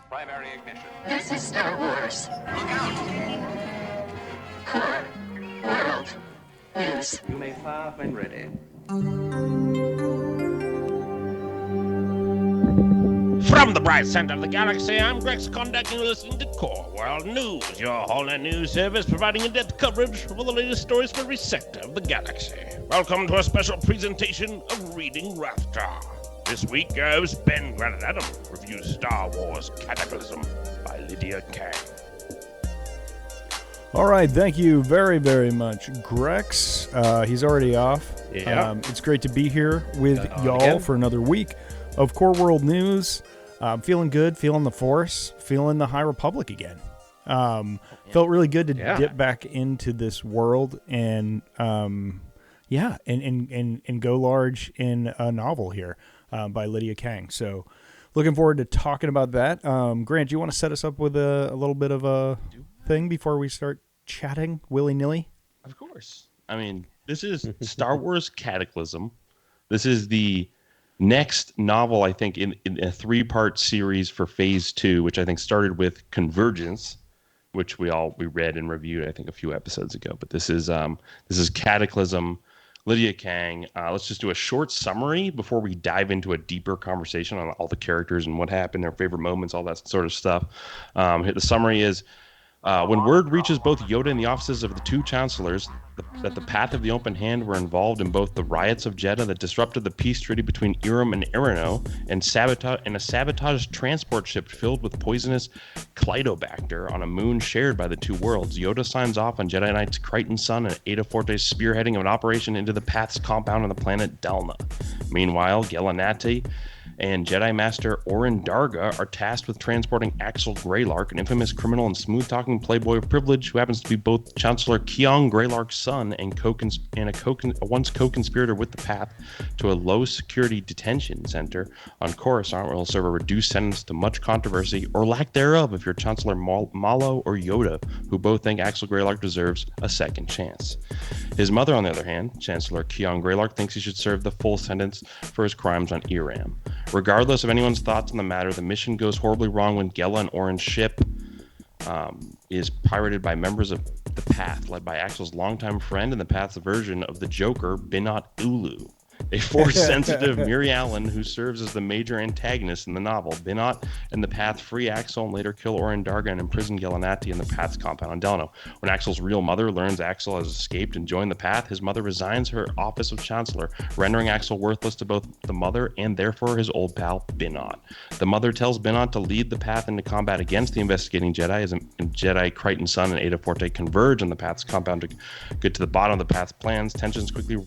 Primary ignition. This is Star Wars. Look out! Core. World. News. You may fire when ready. From the bright center of the galaxy, I'm Grex Kondak, and you're listening to Core World News, your whole-net news service providing in-depth coverage of all the latest stories for every sector of the galaxy. Welcome to a special presentation of Reading Raptor. This week goes Ben Granadam reviews Star Wars Cataclysm by Lydia Kang. All right, thank you very, very much, Grex. He's already off. Yeah. It's great to be here with y'all again. for another week of Core World News. Feeling good, feeling the Force, feeling the High Republic again. Felt really good to dip back into this world and and go large in a novel here by Lydia Kang. So looking forward to talking about that. Grant, do you want to set us up with a little bit of a thing before we start chatting willy-nilly? Of course. I mean, this is Star Wars Cataclysm. This is the next novel, I think, in a three-part series for Phase 2, which I think started with Convergence, which we read and reviewed, I think, a few episodes ago. But this is Cataclysm, Lydia Kang. Let's just do a short summary before we dive into a deeper conversation on all the characters and what happened, their favorite moments, all that sort of stuff. The summary is, when word reaches both Yoda and the offices of the two chancellors that the Path of the Open Hand were involved in both the riots of Jeddah that disrupted the peace treaty between Iram and Arano and a sabotaged transport ship filled with poisonous Clydobacter on a moon shared by the two worlds, Yoda signs off on Jedi Knights Crichton Sun and Ada Forte's spearheading of an operation into the Path's compound on the planet Delna. Meanwhile, Gelanati and Jedi Master Orin Darga are tasked with transporting Axel Greylark, an infamous criminal and smooth-talking playboy of privilege who happens to be both Chancellor Keong Greylark's son and a once co-conspirator with the Path, to a low-security detention center on Coruscant, where he'll serve a reduced sentence to much controversy, or lack thereof, if you're Chancellor Malo or Yoda, who both think Axel Greylark deserves a second chance. His mother, on the other hand, Chancellor Keong Greylark, thinks he should serve the full sentence for his crimes on Iram. Regardless of anyone's thoughts on the matter, the mission goes horribly wrong when Gela and Orin's ship is pirated by members of the Path, led by Axel's longtime friend and the Path's version of the Joker, Binot Ulu, a Force-sensitive Miri Allen who serves as the major antagonist in the novel. Binot and the Path free Axel and later kill Orin Darga and imprison Gelanati in the Path's compound on Delano. When Axel's real mother learns Axel has escaped and joined the Path, his mother resigns her office of Chancellor, rendering Axel worthless to both the mother and therefore his old pal, Binot. The mother tells Binot to lead the Path into combat against the investigating Jedi, as Jedi Crichton Sun and Ada Forte converge on the Path's compound to get to the bottom of the Path's plans. Tensions quickly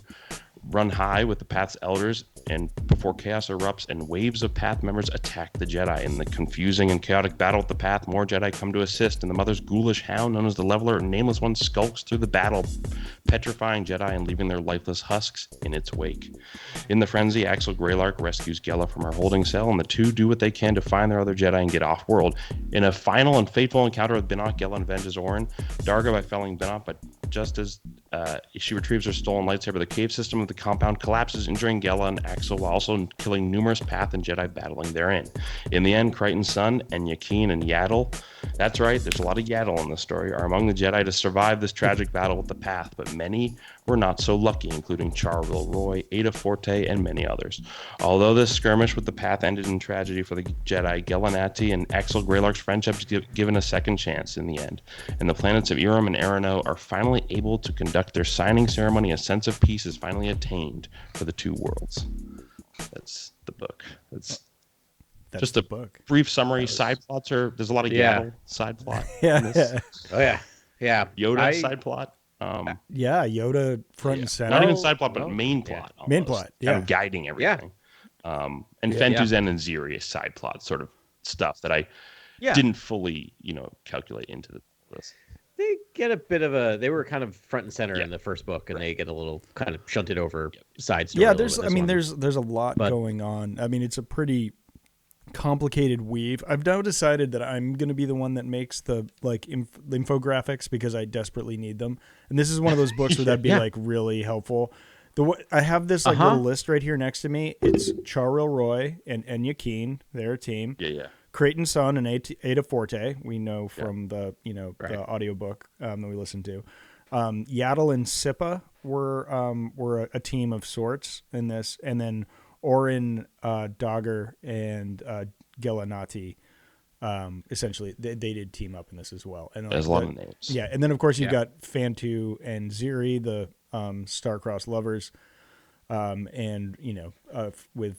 run high with the Path's elders, and before chaos erupts and waves of Path members attack the Jedi. In the confusing and chaotic battle with the Path, more Jedi come to assist, and the mother's ghoulish hound, known as the Leveler, a nameless one, skulks through the battle, petrifying Jedi and leaving their lifeless husks in its wake. In the frenzy, Axel Greylark rescues Gela from her holding cell, and the two do what they can to find their other Jedi and get off-world. In a final and fateful encounter with Binot, Gela avenges Orin Darga by felling Binot, but just as she retrieves her stolen lightsaber, the cave system of the compound collapses, injuring Gela and Axel, while also killing numerous Path and Jedi battling therein. In the end, Crichton's son, and Yakeen and Yaddle, that's right, there's a lot of Yaddle in this story, are among the Jedi to survive this tragic battle with the Path, but many were not so lucky, including Charville Roy, Ada Forte, and many others. Although this skirmish with the Path ended in tragedy for the Jedi, Gelanati and Axel Greylark's friendship is given a second chance in the end, and the planets of Iram and Arano are finally able to conduct their signing ceremony. A sense of peace is finally attained for the two worlds. That's the book. That's just a book. Brief summary. Side plots there's a lot of Yaddle side plot. Yeah. In this. Oh yeah. Yoda side plot. Yoda front and center. Not even side plot, but main plot. Almost, main plot. Yeah. Kind of guiding everything. And Fentuzen and Ziri side plot sort of stuff that I didn't fully, calculate into the list. They get a bit of they were kind of front and center in the first book, and they get a little kind of shunted over side story. Yeah, there's a lot going on. I mean, it's a pretty complicated weave. I've now decided that I'm going to be the one that makes the infographics because I desperately need them. And this is one of those books where that'd be really helpful. I have this little list right here next to me. It's Charil Roy and Enya Keen, their team. Yeah. Creighton's son and Ada Forte, we know from the the audiobook that we listened to. Yaddle and Sippa were a team of sorts in this, and then Orin, Dogger, and Gelanati. Essentially, they did team up in this as well. And there's a lot of names. Yeah, and then of course you've got Fantu and Ziri, the star-crossed lovers, and with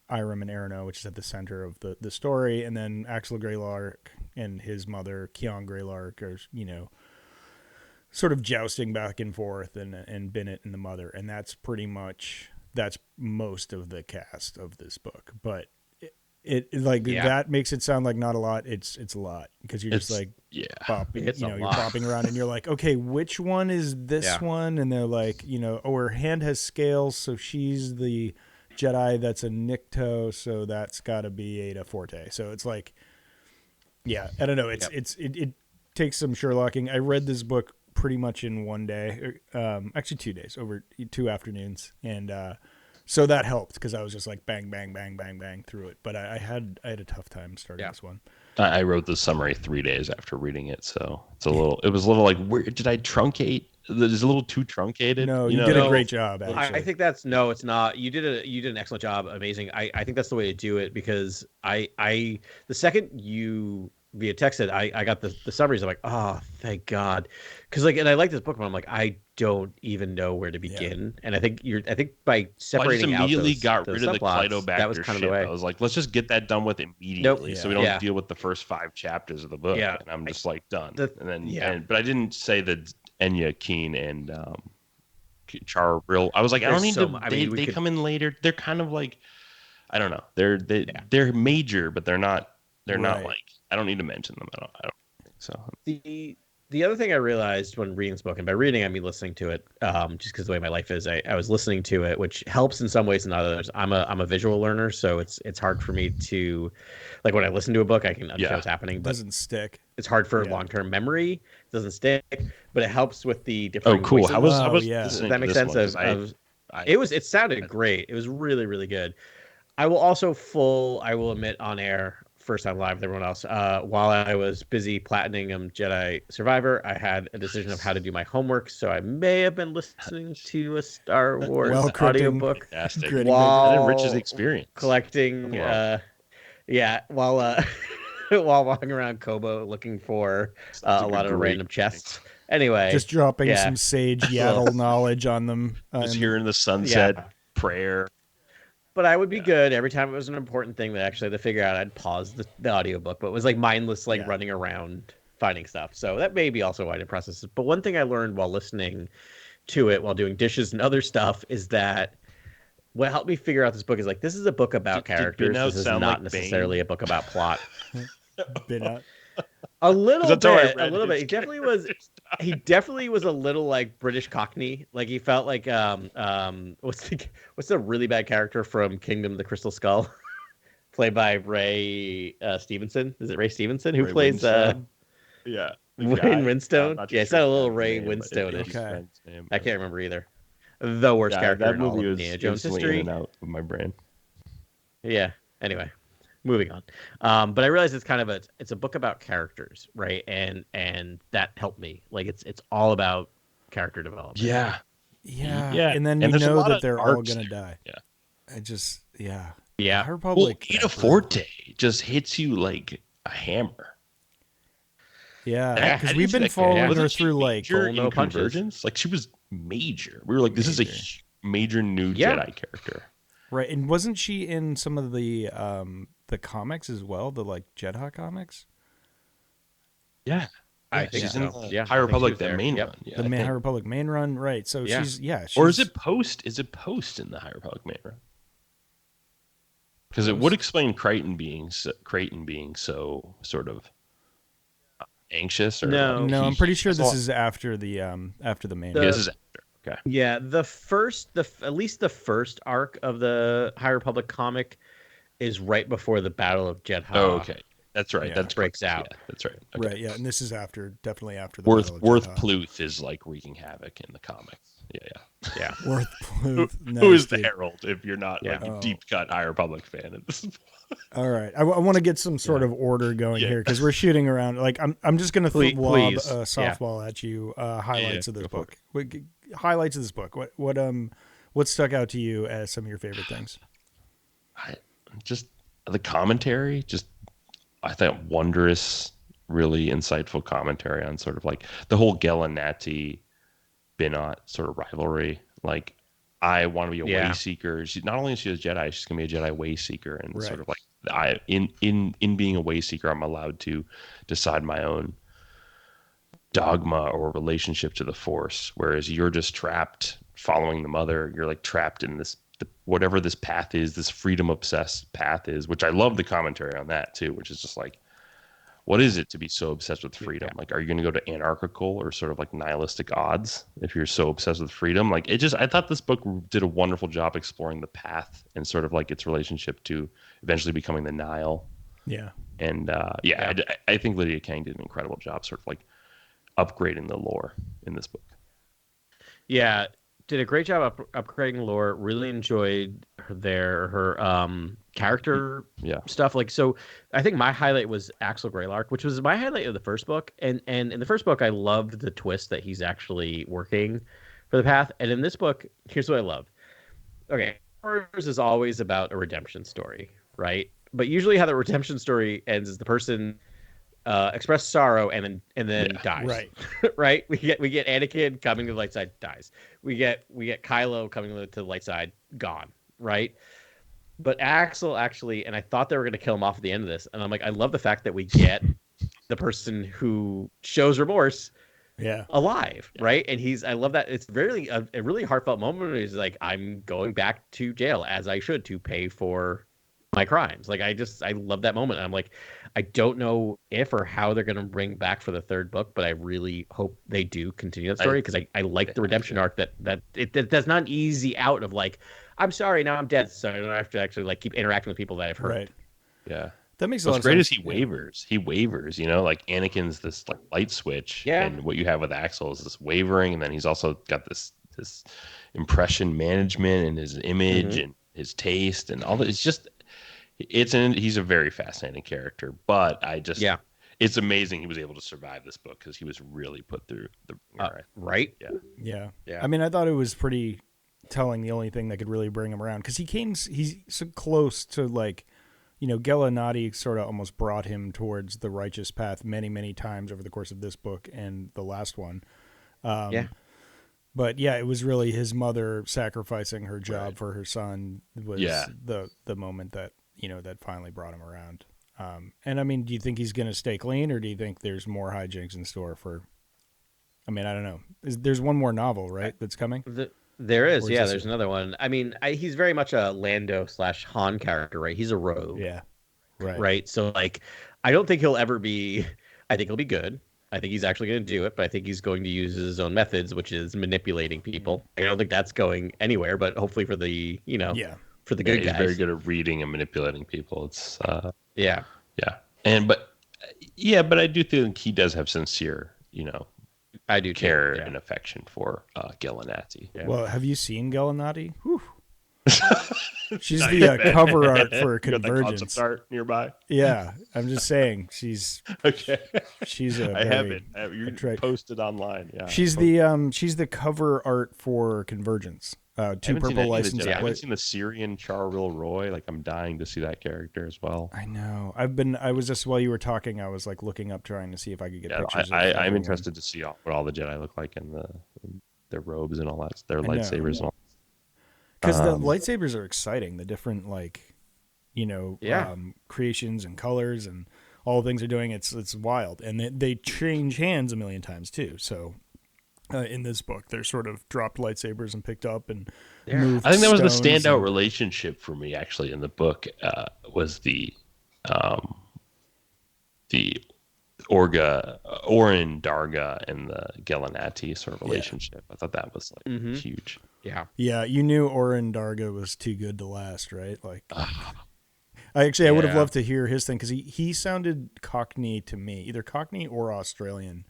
Iram and Arano, which is at the center of the story, and then Axel Greylark and his mother Kion Greylark are sort of jousting back and forth, and Bennett and the mother, and that's most of the cast of this book, but. That makes it sound like not a lot. It's a lot because you're just like bopping, you're bopping around and you're like, okay, which one is this one? And they're like, her hand has scales, so she's the Jedi that's a Nikto, so that's got to be Ada Forte. So it's like, I don't know. It takes some Sherlocking. I read this book pretty much in one day, actually 2 days, over 2 afternoons, and so that helped because I was just like bang, bang, bang, bang, bang through it. But I had a tough time starting this one. I wrote the summary 3 days after reading it, so it was a little like, where did I truncate? It's a little too truncated. No, you did a great job. Actually. I think it's not. You did an excellent job. Amazing. I think that's the way to do it because the second you via text said I got the summaries, I'm like, oh, thank God, because and I like this book, but I'm like, I don't even know where to begin. And I think by separating I just immediately out got rid of the Clytobacter that was kind of the way. I was like, let's just get that done with immediately, so we don't deal with the first 5 chapters of the book. Yeah, and I'm just like done. But I didn't say that Enya Keen and Char real. I was like, I don't need to. They come in later. They're kind of like, I don't know. They're major, but they're not. They're not like. I don't need to mention them. I don't think so. The other thing I realized when reading this book, and by reading I mean listening to it, just because the way my life is, I was listening to it, which helps in some ways and not others. I'm a visual learner, so it's hard for me to, like, when I listen to a book, I can understand what's happening. But it doesn't stick. It's hard for long-term memory. It doesn't stick, but it helps with the different. Oh, cool! Voices. How was Does that make sense? It sounded great. It was really, really good. I will admit on air, first time live with everyone else, while I was busy platinum Jedi Survivor, I had a decision of how to do my homework, so I may have been listening to a Star Wars audiobook while that enriches the experience. Collecting while walking around Kobo looking for a lot of random chests. Anyway, just dropping some sage Yaddle knowledge on them. Just hearing the sunset prayer. But I would be good every time it was an important thing that I actually had to figure out. I'd pause the audiobook, but it was like mindless, running around finding stuff. So that may be also why I didn't process it. But one thing I learned while listening to it, while doing dishes and other stuff, is that what helped me figure out this book is like, this is a book about characters. This is not necessarily a book about plot. A little bit. He definitely was a little like British Cockney. Like he felt like what's the really bad character from Kingdom of the Crystal Skull, played by Ray Stevenson? Is it Ray Stevenson who plays Wayne Winstone? Yeah, it's not a little Ray Winstone-ish. Okay. I can't remember either. The worst character in all of Indiana Jones history. In and out of my brain. Yeah. Anyway. Moving on, but I realized it's kind of it's a book about characters, right? And that helped me. Like it's all about character development. Yeah. And then you know that they're all gonna die. Yeah. Republic. Well, Ada Forte just hits you like a hammer. Yeah, because we've been following her through like no Convergence. Like she was major. We were like, this is a major new Jedi character. Right, and wasn't she in some of the comics as well, the like Jedi comics? Yeah, I think she's in the High Republic, the main run. Yeah, the High Republic main run, right? So she's or is it post? Is it post in the High Republic main run? Because it would explain Creighton being so sort of anxious. Or no, I'm pretty sure this is after the main. This is after. Okay. Yeah, at least the first arc of the High Republic comic is right before the Battle of Jedha. Oh, okay. That's right. That breaks out. Yeah, that's right. Okay. Right, yeah, and this is definitely after the Battle of Worth Jedha. Pluth is like wreaking havoc in the comics. Yeah. Worth Bluth. Who is the dude. Herald if you're not like a Oh. deep cut High Republic fan at this point? All right, I want to get some sort of order going here because we're shooting around. Like I'm just gonna Please. lob a softball at you. Highlights of this go for book. Highlights of this book. What stuck out to you as some of your favorite things? Just the commentary. I thought wondrous, really insightful commentary on sort of like the whole Gela-Nati Binot sort of rivalry. Like, I want to be a way seeker. Not only is she a Jedi, she's gonna be a Jedi way seeker, and sort of like in being a way seeker, I'm allowed to decide my own dogma or relationship to the Force. Whereas you're just trapped following the mother. You're like trapped in this whatever this path is, this freedom obsessed path is. Which I love the commentary on that too. Which is just like, what is it to be so obsessed with freedom? Like, are you going to go to anarchical or sort of like nihilistic odds if you're so obsessed with freedom? Like, I thought this book did a wonderful job exploring the path and sort of like its relationship to eventually becoming the Nihil. Yeah. And I think Lydia Kang did an incredible job sort of like upgrading the lore in this book. Yeah. Did a great job upgrading lore. Really enjoyed her character stuff. Like, so I think my highlight was Axel Greylark, which was my highlight of the first book. And in the first book, I loved the twist that he's actually working for the path. And in this book, here's what I love. Okay, Wars is always about a redemption story, right? But usually how the redemption story ends is the person express sorrow and then dies. Right. Right? We get Anakin coming to the light side, dies. We get Kylo coming to the light side, gone. Right? But Axel actually, and I thought they were going to kill him off at the end of this, and I'm like, I love the fact that we get the person who shows remorse alive, right? And I love that. It's really a really heartfelt moment. He's like, I'm going back to jail as I should to pay for my crimes. Like, I love that moment. I'm like, I don't know if or how they're going to bring back for the third book, but I really hope they do continue that story, because I like the redemption arc that's not an easy out of like, I'm sorry, now I'm dead, so I don't have to actually like keep interacting with people that I've hurt. Right. Yeah. That makes a lot of sense. What's great is he wavers. He wavers, like Anakin's this like light switch. Yeah. And what you have with Axel is this wavering, and then he's also got this impression management and his image and his taste and all that. It's just he's a very fascinating character, but it's amazing he was able to survive this book because he was really put through the right. Yeah. I mean, I thought it was pretty telling. The only thing that could really bring him around, because he's so close to like, Gela-Nati sort of almost brought him towards the righteous path many, many times over the course of this book and the last one. But yeah, it was really his mother sacrificing her job for her son was the moment that, that finally brought him around. And I mean, do you think he's going to stay clean, or do you think there's more hijinks in store for, I mean, I don't know. There's one more novel, right? That's coming? There is. Yeah, there's another one. I mean, he's very much a Lando/Han character, right? He's a rogue. Yeah. Right. Right. So like, I don't think he'll ever be, I think he'll be good. I think he's actually going to do it, but I think he's going to use his own methods, which is manipulating people. I don't think that's going anywhere, but hopefully for the, for the good guys. He's very good at reading and manipulating people. It's yeah. But I do think he does have sincere, I do care and affection for Gela-Nati. Yeah. Well, have you seen Gela-Nati? She's the cover art for Convergence. Concept art nearby. Yeah, I'm just saying she's okay. She's I haven't. You posted online. Yeah, she's the cover art for Convergence. Two purple license. I haven't seen the Syrian Charville Roy. Like, I'm dying to see that character as well. I know. I was just, while you were talking, I was like looking up, trying to see if I could get pictures. I'm interested to see what all the Jedi look like in their robes and all that, their lightsabers and all. Because the lightsabers are exciting. The different creations and colors and all the things they're doing. It's wild, and they change hands a million times too. So. In this book, they're sort of dropped lightsabers and picked up and moved. I think that was the standout relationship for me, actually, in the book. Was the Orin Darga and the Gela-Nati sort of relationship. I thought that was like huge. Yeah. You knew Orin Darga was too good to last, right? Like, I would have loved to hear his thing, because he sounded Cockney to me, either Cockney or Australian.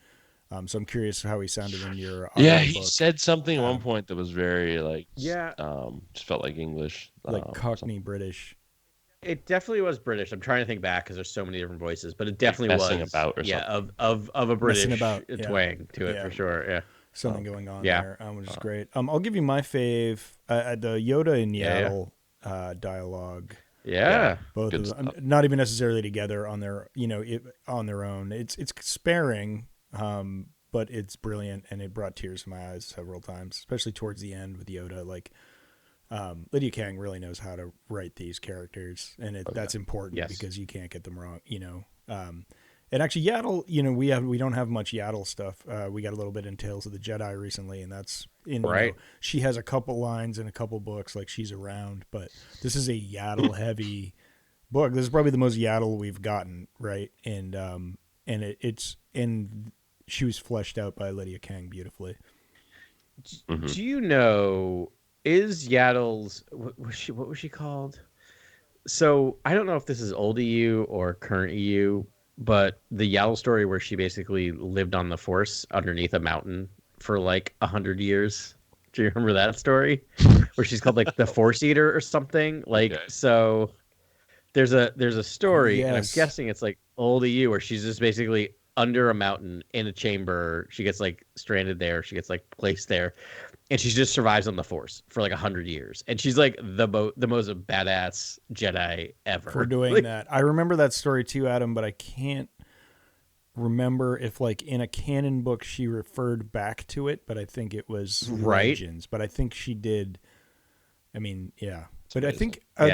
So I'm curious how he sounded in your he book. said something at one point that was very just felt like English, like Cockney British. It definitely was British. I'm trying to think back because there's so many different voices, but it definitely like was messing about or something. of a British twang to it Yeah. for sure. Yeah, Something going on there, which is great. I'll give you my fave, the Yoda and Yaddle dialogue. Yeah, Both of them, not even necessarily together on their on their own. It's sparing, but it's brilliant, and it brought tears to my eyes several times, especially towards the end with Yoda. Like Lydia Kang really knows how to write these characters, and that's important because you can't get them wrong. And actually, Yaddle, we don't have much Yaddle stuff. We got a little bit in Tales of the Jedi recently, and that's she has a couple lines in a couple books, like she's around, but this is a Yaddle heavy book. This is probably the most Yaddle we've gotten, right? And she was fleshed out by Lydia Kang beautifully. Mm-hmm. Do you know, is Yaddle's what was she called? So I don't know if this is old EU or current EU. But the Yaddle story where she basically lived on the Force underneath a mountain for like 100 years. Do you remember that story? Where she's called like the Force Eater or something? So there's a story, and I'm guessing it's like old EU where she's just basically under a mountain in a chamber. She gets like stranded there. She gets like placed there. And she just survives on the Force for like 100 years. And she's like the most badass Jedi ever. For doing that. I remember that story too, Adam, but I can't remember if like in a canon book she referred back to it, but I think it was Legends. But I think she did. I mean, yeah. But I think they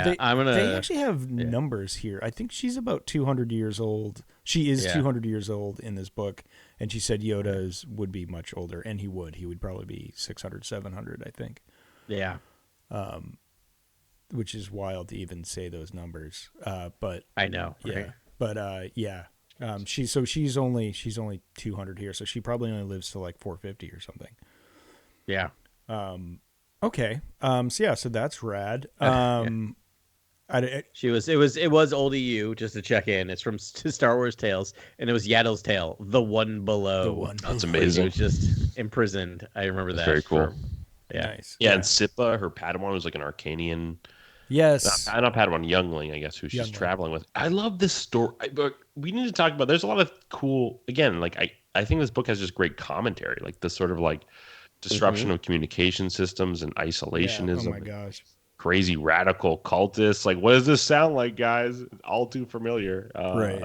actually have numbers here. I think she's about 200 years old. She is 200 years old in this book. And she said Yoda would be much older, and he would probably be 600, 700, I think. Yeah. Which is wild to even say those numbers. But I know. Yeah. Right? But she's only 200 here, so she probably only lives to like 450 or something. Yeah. Okay. So that's rad. It was old EU, just to check in. It's from Star Wars Tales, and it was Yaddle's tale, the one below. That's amazing. He was just imprisoned. I remember that. Very cool. Nice. Yeah, and Sippa, her Padawan, was like an Arcanian. Yes. Not Padawan, youngling, I guess, who she's traveling with. I love this story. But we need to talk about. There's a lot of cool. Again, like I think this book has just great commentary, like this sort of like disruption of communication systems and isolationism. Yeah. Oh my gosh. Crazy radical cultists. Like, what does this sound like, guys? All too familiar. Right.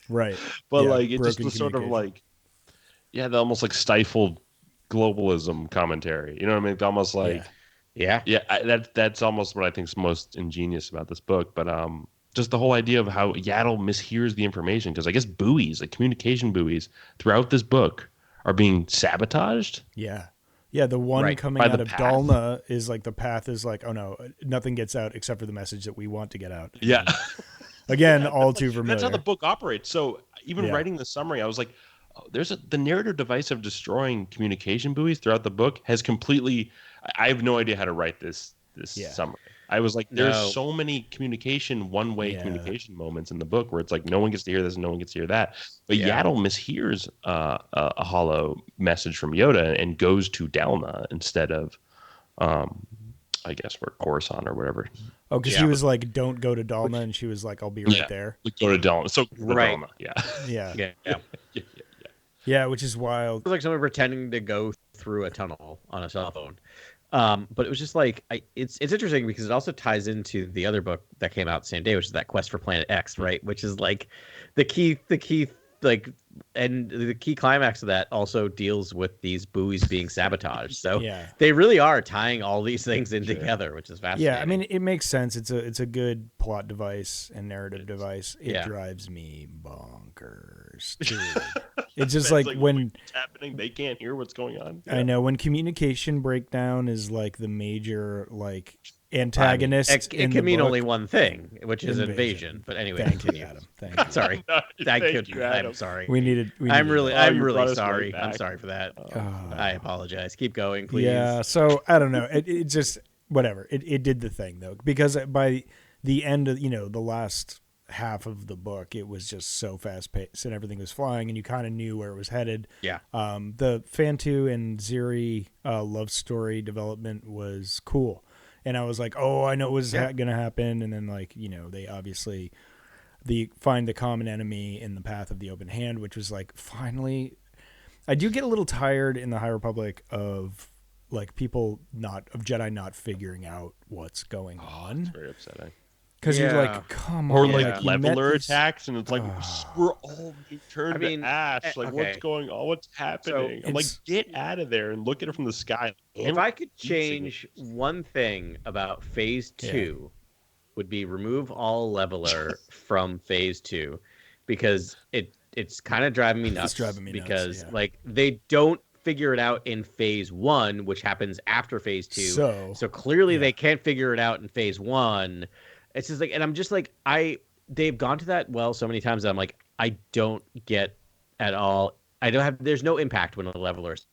Right. But like, it just was sort of like, the almost like stifled globalism commentary. You know what I mean? It's almost like, that's almost what I think is most ingenious about this book. But just the whole idea of how Yaddle mishears the information, because I guess buoys, like communication buoys, throughout this book are being sabotaged. Yeah. Yeah, the one coming out of Dalna is like the path is like, oh no, nothing gets out except for the message that we want to get out. Yeah. Again, all too familiar. That's how the book operates. So even writing the summary, I was like, the narrative device of destroying communication buoys throughout the book has completely. I have no idea how to write this summary. I was like, there's so many one-way communication moments in the book where it's like no one gets to hear this, no one gets to hear that. But Yaddle mishears a hollow message from Yoda and goes to Dalna instead of, I guess, for Coruscant or whatever. Oh, because she was like, "Don't go to Dalna," and she was like, "I'll be right there." Go to Dalna. So Dalna. Yeah, which is wild. It was like someone pretending to go through a tunnel on a cell phone. But it was just like it's interesting because it also ties into the other book that came out the same day, which is that Quest for Planet X, right? Which is like the key and the key climax of that also deals with these buoys being sabotaged. So they really are tying all these things in together, which is fascinating. Yeah, I mean, it makes sense. It's a good plot device and narrative device. It drives me bonkers too. It's just like when it's happening, they can't hear what's going on. I know when communication breakdown is like the major antagonist. It can mean only one thing, which is invasion. But anyway, continue, Adam. Thank you. Sorry, I'm sorry. We needed. I'm really sorry. I'm sorry for that. I apologize. Keep going, please. Yeah. So I don't know. It just whatever. It did the thing though, because by the end of the last half of the book, it was just so fast paced and everything was flying and you kind of knew where it was headed. Yeah. The Fantu and Ziri love story development was cool. And I was like, oh, I know it was going to happen. And then, like, you know, they obviously find the common enemy in the path of the open hand, which was like, finally, I do get a little tired in the High Republic of like of Jedi not figuring out what's going on. It's very upsetting. Because you're like, come on. Or like like leveler attacks, and it's like, we're all turned to ash. Like, what's going on? What's happening? I'm like, get out of there and look at it from the sky. If I could change one thing about Phase 2, would be remove all leveler from Phase 2, because it's kind of driving me nuts. It's driving me nuts, because like they don't figure it out in Phase 1, which happens after Phase 2. So clearly they can't figure it out in Phase 1. It's just like, and I'm just like, they've gone to that well so many times that I'm like, I don't get at all. There's no impact when a leveler is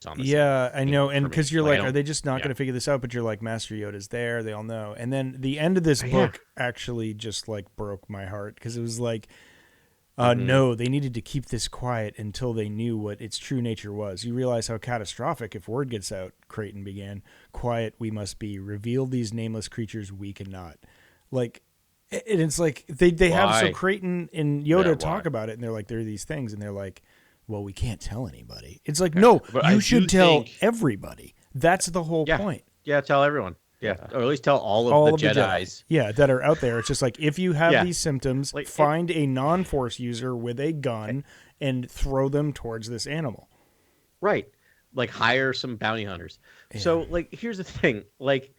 on the scene. I know. And because you're like, are they just not going to figure this out? But you're like, Master Yoda's there. They all know. And then the end of this book actually just like broke my heart, because it was like, no, they needed to keep this quiet until they knew what its true nature was. You realize how catastrophic, if word gets out, Creighton began. Quiet we must be. Reveal these nameless creatures we cannot. Like, and it's like they have, so Creighton and Yoda talk about it, and they're like, there are these things, and they're like, well, we can't tell anybody. It's like, no, you should tell everybody. That's the whole point. Yeah, tell everyone. Yeah, or at least tell all of the Jedis. Yeah, that are out there. It's just like, if you have these symptoms, like, find a non-Force user with a gun and throw them towards this animal. Right. Like, hire some bounty hunters. Yeah. So, like, here's the thing. Like,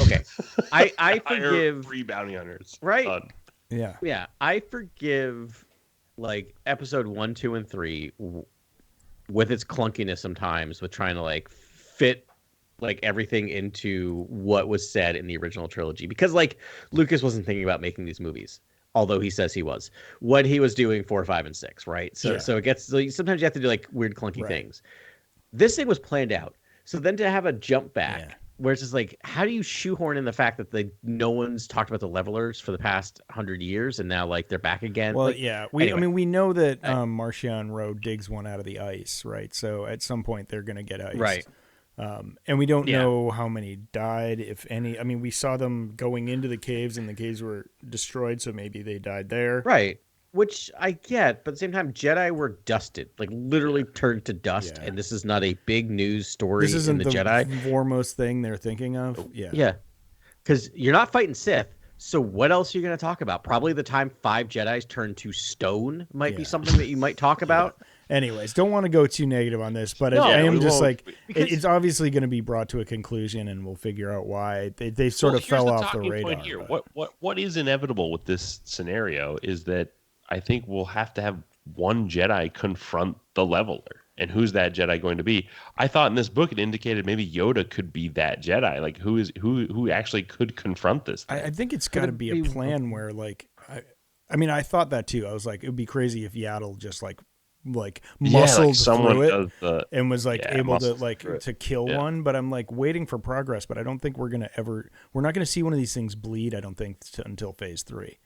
okay, I forgive 3 bounty hunters. Right? Yeah. I forgive like episode 1, 2, and 3 with its clunkiness sometimes, with trying to like fit like everything into what was said in the original trilogy, because like Lucas wasn't thinking about making these movies, although he says he was. What he was doing 4, 5, and 6, right? So it gets, like, sometimes you have to do like weird clunky things. This thing was planned out. So then to have a jump back where it's just like, how do you shoehorn in the fact that no one's talked about the levelers for the past 100 years, and now like they're back again? Well, like, anyway. I mean, we know that Marchion Rowe digs one out of the ice, right? So at some point they're going to get iced. Right. And we don't know how many died, if any. I mean, we saw them going into the caves, and the caves were destroyed, so maybe they died there. Right. Which I get, but at the same time, Jedi were dusted, like literally turned to dust, and this is not a big news story. This isn't in the Jedi foremost thing they're thinking of. Yeah, because you're not fighting Sith. So what else are you going to talk about? Probably the time 5 Jedis turned to stone might be something that you might talk about. Anyways, don't want to go too negative on this, but I am just like, it's obviously going to be brought to a conclusion, and we'll figure out why they sort of fell off the radar. Here. What is inevitable with this scenario is that I think we'll have to have one Jedi confront the leveler. And who's that Jedi going to be? I thought in this book it indicated maybe Yoda could be that Jedi. Like, who actually could confront this thing? I think it's got to be a plan where, like, I mean, I thought that too. I was like, it would be crazy if Yaddle just like muscled through it and was like able to to kill one. But I'm like waiting for progress. But I don't think we're not going to see one of these things bleed. I don't think until Phase 3.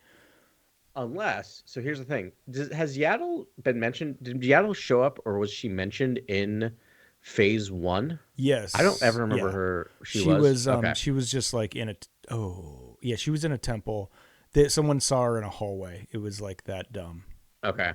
Unless, so here's the thing: has Yaddle been mentioned? Did Yaddle show up, or was she mentioned in Phase 1? Yes, I don't ever remember her. She was. She was just like in a. She was in a temple. Someone saw her in a hallway. It was like that dumb. Okay,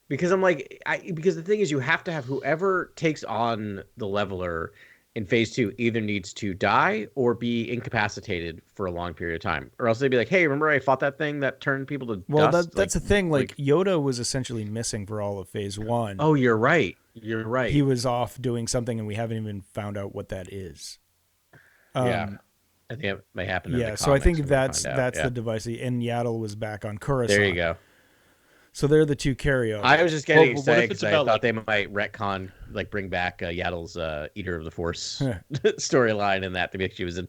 because I'm like, because the thing is, you have to have whoever takes on the leveler in Phase 2 either needs to die or be incapacitated for a long period of time, or else they'd be like, hey, remember I fought that thing that turned people to dust? Well, that's the thing. Like, Yoda was essentially missing for all of Phase 1. Oh, you're right. You're right. He was off doing something, and we haven't even found out what that is. I think it may happen in the comics. So I think that's the device. And Yaddle was back on Coruscant. There you go. So they're the two carryovers. I was just getting excited because I thought they might retcon, like bring back Yaddle's Eater of the Force storyline, and that maybe she was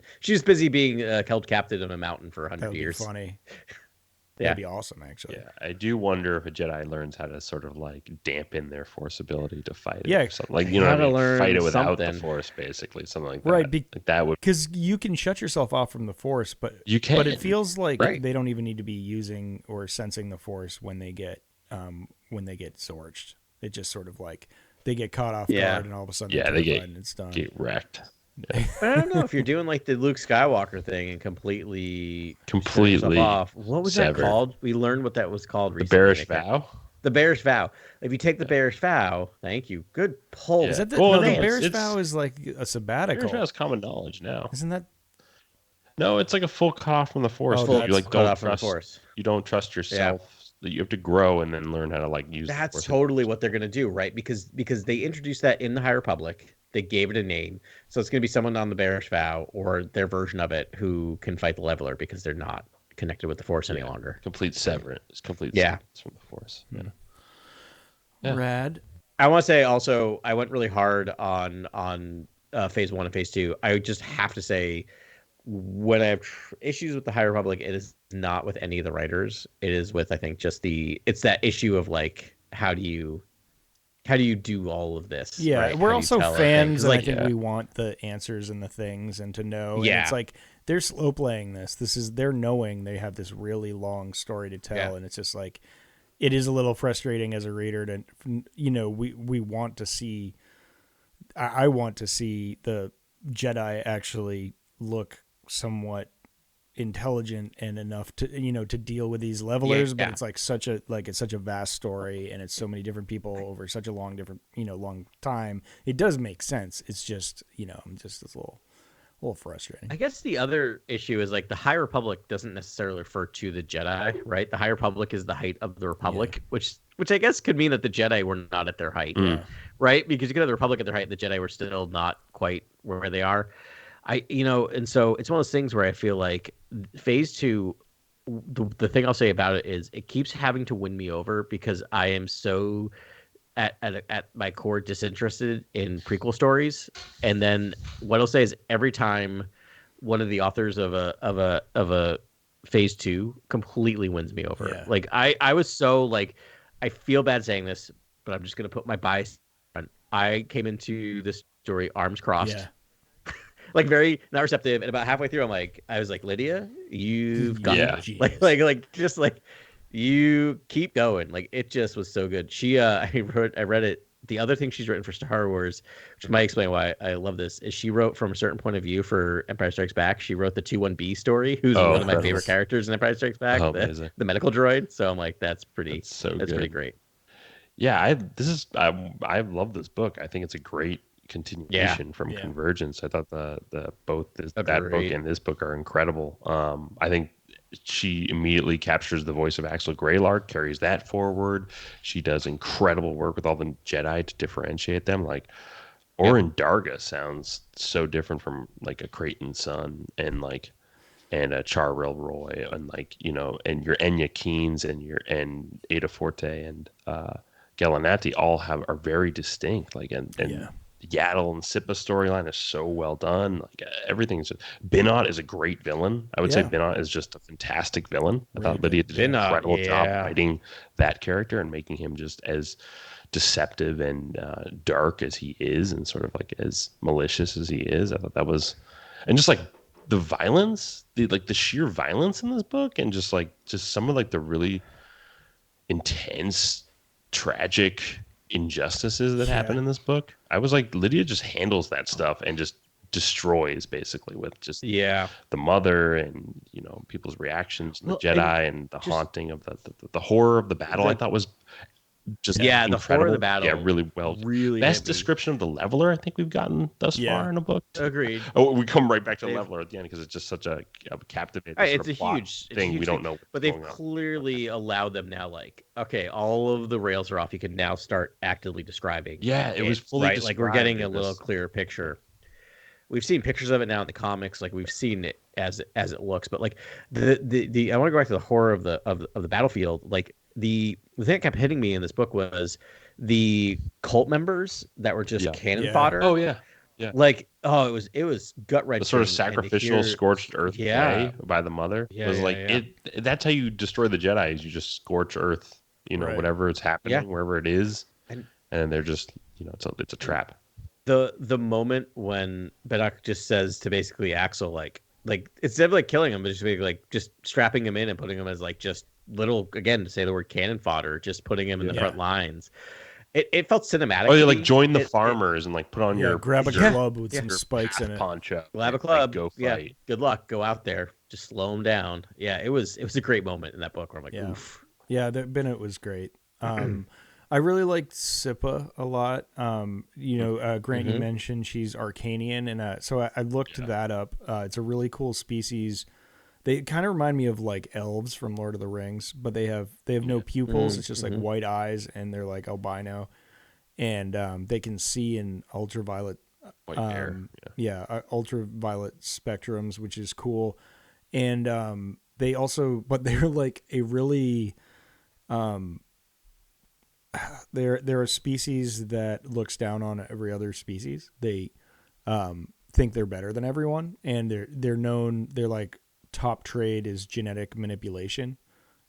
busy being held captive in a mountain for 100 years. That would be funny. That'd be awesome, actually. Yeah, I do wonder if a Jedi learns how to sort of like dampen their Force ability to fight it. Yeah, or something. Like, you know what I mean? Fight it without the something. Force, basically, something like right, that. Like that would, because you can shut yourself off from the Force, but you can. But it feels like Right. they don't even need to be using or sensing the Force when they get Zorged. It just sort of like they get caught off guard, and all of a sudden they and it's done. get wrecked. But I don't know if you're doing like the Luke Skywalker thing and completely shut yourself off. What was severed. that called? We learned what that was called The recently. bearish vow. The bearish vow. If you take the bearish vow, thank you. Good pull. Yeah. Is that the, Well, no, no, the it's- bearish it's- vow is like a sabbatical. Bearish vow is common knowledge now. Isn't that? No, it's like a full cutoff from the Force. Oh, you that's like cut don't off from the trust. Force. You don't trust yourself. You have to grow and then learn how to like use. That's the Force. totally what they're gonna do, right? Because they introduced that in the High Republic. They gave it a name, so it's gonna be someone on the bearish vow or their version of it who can fight the leveler because they're not connected with the Force any longer. Complete severance. Complete Yeah. severance from the Force. Yeah. Rad. I want to say also, I went really hard on Phase 1 and Phase 2. I just have to say, when I have issues with the High Republic, it is not with any of the writers. It is with, I think, just it's that issue of like, how do you do all of this? Yeah, right? we're How do you also tell everything? fans, 'Cause, and like, I think we want the answers and the things and to know. And Yeah. it's like they're slow playing this. They're knowing they have this really long story to tell, and it's just like it is a little frustrating as a reader to, we want to see. I want to see the Jedi actually look somewhat intelligent and enough to to deal with these levelers, but it's like it's such a vast story, and it's so many different people over such a long time. It does make sense. It's just I'm just a little frustrating. I guess the other issue is like the High Republic doesn't necessarily refer to the Jedi, right? The High Republic is the height of the Republic, which I guess could mean that the Jedi were not at their height, right? Because you could have the Republic at their height, and the Jedi were still not quite where they are. And so it's one of those things where I feel like Phase 2, the thing I'll say about it is it keeps having to win me over because I am so at my core disinterested in prequel stories. And then what I'll say is every time one of the authors of a Phase 2 completely wins me over. Yeah. Like I was so like, I feel bad saying this, but I'm just going to put my bias on. I came into this story arms crossed. Yeah. Like very not receptive, and about halfway through, I was like, Lydia, you've got Yeah. like just like you keep going. Like it just was so good. She, I read it. The other thing she's written for Star Wars, which might explain why I love this, is she wrote from a certain point of view for Empire Strikes Back. She wrote the 21B story, who's one of my favorite characters in Empire Strikes Back, the medical droid. So I'm like, that's pretty great. Yeah, I love this book. I think it's a great continuation from Convergence. I thought that book and this book are incredible. I think she immediately captures the voice of Axel Greylark, carries that forward. She does incredible work with all the Jedi to differentiate them. Like Orin Darga sounds so different from like a Creighton son and a Charrel Roy and and your Enya Keynes and Ada Forte and Gallinati all are very distinct. Yaddle and Sippa storyline is so well done. Everything's Binot is a great villain. I would say Binot is just a fantastic villain. I thought Lydia did an incredible job writing that character and making him just as deceptive and dark as he is, and sort of like as malicious as he is. I thought that was, and just like the violence, the sheer violence in this book, and just some of the really intense, tragic injustices that happen in this book. I was like, Lydia just handles that stuff and just destroys basically with just the mother and people's reactions and the Jedi and the haunting of the horror of the battle. I thought was just incredible. The horror of the battle. Really well. Really best description of the leveler I think we've gotten thus far in a book. Agreed. Oh, we come right back to the leveler at the end because it's just such a captivating. It's a huge thing. We don't know, but they've clearly allowed them now. Like, okay, all of the rails are off. You can now start actively describing. Yeah, it was fully right. Like we're getting a little clearer picture. We've seen pictures of it now in the comics. Like we've seen it as it looks. But like the I want to go back to the horror of the battlefield. Like the thing that kept hitting me in this book was the cult members that were just cannon fodder. Oh yeah. Yeah. Like, oh, it was gut wrenching. The sort of sacrificial scorched earth way by the mother was it. That's how you destroy the Jedi. Is you just scorch earth. Whatever it's happening, wherever it is, and they're just it's a trap. The moment when Bedak just says to basically Axel like instead of like killing him, but just like just strapping him in and putting him as like just little, again, to say the word cannon fodder, just putting him in the front lines. It felt cinematic. Oh, you like join the farmers and like put on your grab a club with some spikes in it. Poncho. Grab a club. Go fight. Yeah. Good luck. Go out there. Just slow him down. Yeah, it was a great moment in that book where I'm like, oof. Yeah, Bennett was great. I really liked Sippa a lot. Grant, you mentioned she's Arcanian, and so I looked that up. It's a really cool species. They kind of remind me of like elves from Lord of the Rings, but they have no pupils. It's just like white eyes, and they're like albino, and they can see in ultraviolet, ultraviolet spectrums, which is cool. And but they're like a really, they're a species that looks down on every other species. They think they're better than everyone, and they're known. They're like, top trade is genetic manipulation,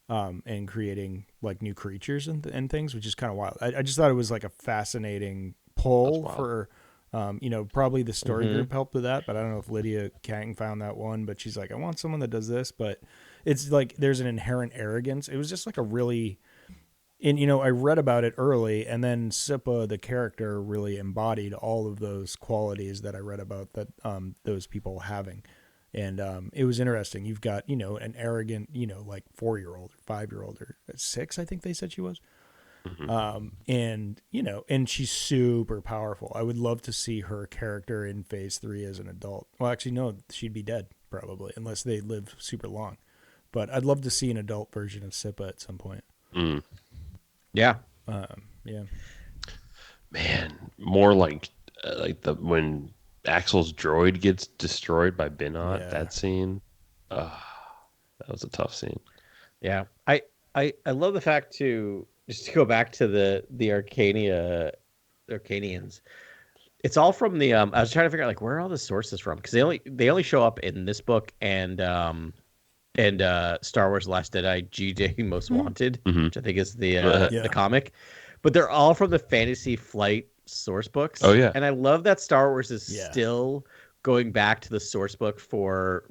and creating like new creatures and things, which is kind of wild. I just thought it was like a fascinating pull for, probably the story group helped with that, but I don't know if Lydia Kang found that one, but she's like, I want someone that does this, but it's like, there's an inherent arrogance. It was just like a really, I read about it early, and then Sippa, the character, really embodied all of those qualities that I read about that, those people having. And it was interesting. You've got, an arrogant, like 4-year-old or 5-year-old or 6, I think they said she was. And she's super powerful. I would love to see her character in Phase 3 as an adult. Well, actually, no, she'd be dead probably, unless they live super long. But I'd love to see an adult version of Sippa at some point. Yeah. Man, more like when Axel's droid gets destroyed by Binot, that scene. That was a tough scene. Yeah. I love the fact too, just to go back to the Arcanians. It's all from the I was trying to figure out like where are all the sources from, because they only show up in this book and Star Wars Last Jedi G-Day Most Wanted, which I think is the comic. But they're all from the Fantasy Flight source books. Oh yeah. And I love that Star Wars is still going back to the source book for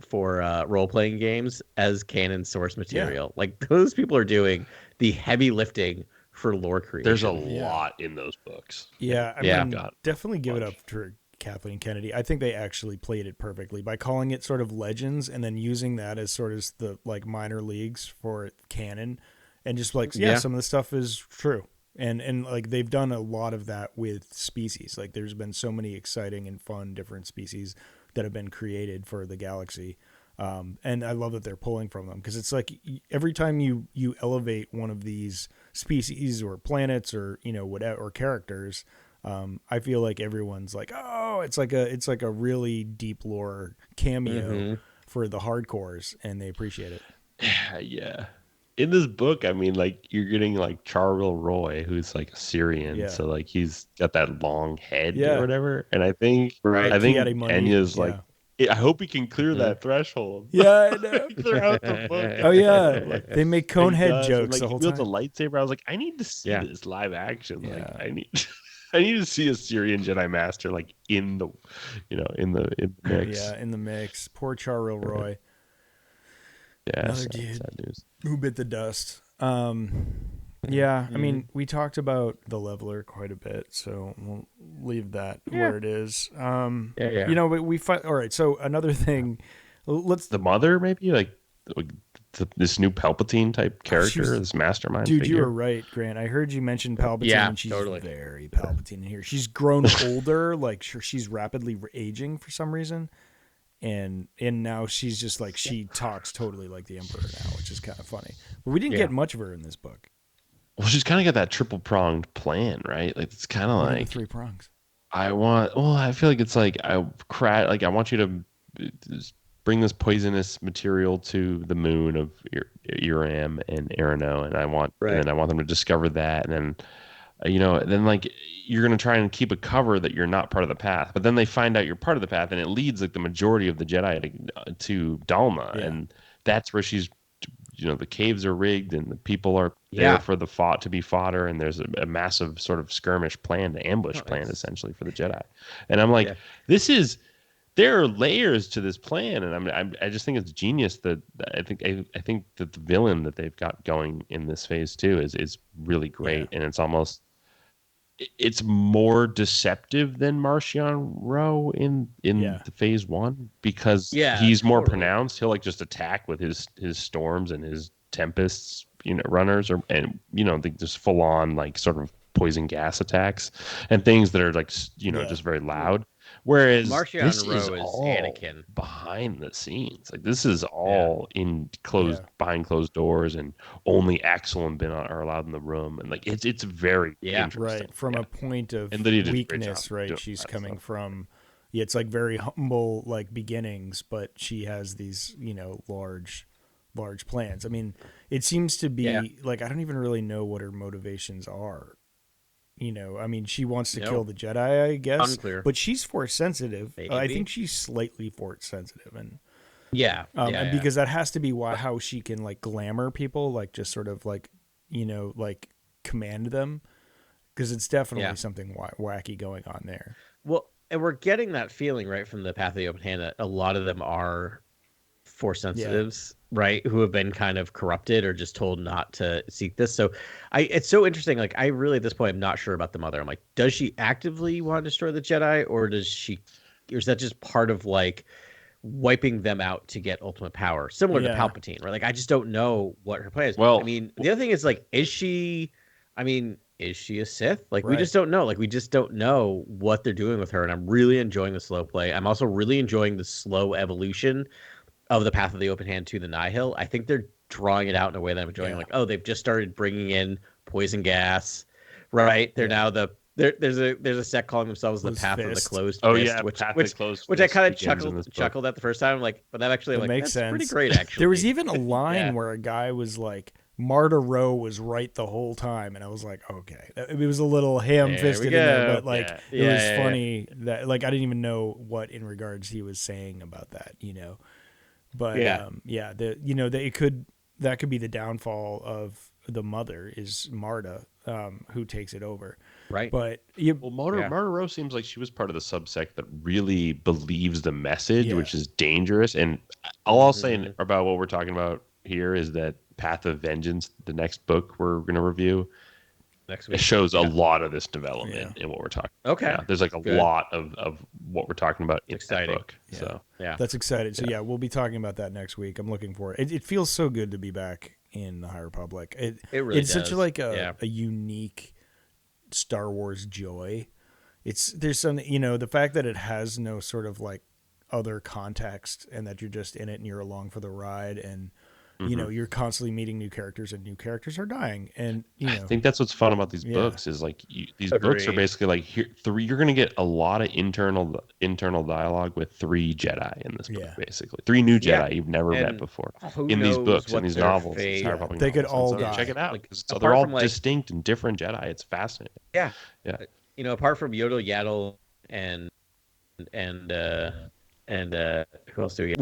role-playing games as canon source material. Like, those people are doing the heavy lifting for lore creation. There's a lot in those books. Yeah, I mean, definitely give it up to Kathleen Kennedy. I think they actually played it perfectly by calling it sort of Legends and then using that as sort of the like minor leagues for canon, and just like some of the stuff is true. And like they've done a lot of that with species. Like there's been so many exciting and fun different species that have been created for the galaxy. And I love that they're pulling from them, because it's like every time you elevate one of these species or planets or, whatever, or characters, I feel like everyone's like, oh, it's like a really deep lore cameo for the hardcores, and they appreciate it. Yeah. In this book, I mean, like, you're getting like Charvel Roy, who's like Syrian, so like he's got that long head or whatever. And I think Enya's like, I hope he can clear that threshold. Yeah, I know. Throughout the book. Oh yeah, they make Conehead jokes the whole time. He wields a lightsaber. I was like, I need to see this live action. Yeah. Like, I need to see a Syrian Jedi Master like in the mix. Yeah, in the mix. Poor Charvel Roy. Yeah, another dude who bit the dust. I mean, we talked about the leveler quite a bit, so we'll leave that where it is. But we find. All right, so another thing, let's the mother maybe like this new Palpatine type character, this mastermind. Dude, figure. You were right, Grant. I heard you mention Palpatine, and she's very Palpatine in here. She's grown older, like she's rapidly aging for some reason. And now she's just like, she talks totally like the Emperor now, which is kind of funny. But we didn't get much of her in this book. Well, she's kind of got that triple-pronged plan, right? Like, it's kind of like 3 prongs. I feel like it's like I want you to bring this poisonous material to the moon of Uram and Arano, and I want them to discover that, and then then like you're going to try and keep a cover that you're not part of the path, but then they find out you're part of the path, and it leads like the majority of the Jedi to Dalma, and that's where she's, the caves are rigged and the people are there for the to be fodder, and there's a massive sort of skirmish plan, the ambush plan essentially for the Jedi, and I'm like, there are layers to this plan, and I just think it's genius that I think that the villain that they've got going in this phase 2 is really great, and it's more deceptive than Marchion Ro in the phase 1 because he's more pronounced. He'll like just attack with his storms and his tempests, runners, and they just full on like sort of poison gas attacks and things that are like just very loud. Whereas Marchion this Ro is all Anakin behind the scenes. Like this is all behind closed doors, and only Axel and Ben are allowed in the room. And like it's very interesting. Right. From a point of and weakness, right? She's coming from it's like very humble like beginnings, but she has these, large plans. I mean, it seems to be like I don't even really know what her motivations are. I mean, she wants to kill the Jedi, I guess. Unclear. But she's force sensitive. I think she's slightly force sensitive, and and because that has to be how she can like glamour people, like just sort of like like command them, because it's definitely something wacky going on there. Well, and we're getting that feeling right from the Path of the Open Hand that a lot of them are force sensitives, right? Who have been kind of corrupted or just told not to seek this. So it's so interesting. Like I really, at this point, I'm not sure about the mother. I'm like, does she actively want to destroy the Jedi, or is that just part of like wiping them out to get ultimate power? Similar to Palpatine, right? Like, I just don't know what her plan is. Well, I mean, the other thing is like, is she a Sith? Like, we just don't know. Like, we just don't know what they're doing with her. And I'm really enjoying the slow play. I'm also really enjoying the slow evolution of the Path of the Open Hand to the Nihil. I think they're drawing it out in a way that I'm enjoying. Like, oh, they've just started bringing in poison gas, right? They're now there's a sect calling themselves the Path of the Closed Fist, which I kind of chuckled at the first time. I'm like, but that actually makes that's sense. Pretty great, actually. There was even a line where a guy was like, Marta Ro was right the whole time, and I was like, okay, it was a little ham-fisted in there, but like it was funny that like I didn't even know what in regards he was saying about that, But that could be the downfall of the mother is Marta, who takes it over. Right. But Marta Ro seems like she was part of the subsect that really believes the message, which is dangerous. And all I'll say about what we're talking about here is that Path of Vengeance, the next book we're going to review, next week, it shows a lot of this development in what we're talking about. Okay. There's like a lot of what we're talking about in that book. Yeah. So that's exciting. So we'll be talking about that next week. I'm looking for it. It feels so good to be back in the High Republic. It really it's does. Such like a unique Star Wars joy. There's some, the fact that it has no sort of like other context, and that you're just in it and you're along for the ride, and you're constantly meeting new characters, and new characters are dying. And I think that's what's fun about these books is like these books are basically like you're going to get a lot of internal dialogue with 3 Jedi in this book, basically 3 new Jedi you've never met before in these books and these novels. They could all die. Check it out. So they're all distinct and different Jedi. It's fascinating. Yeah. Apart from Yoda, Yaddle, and who else do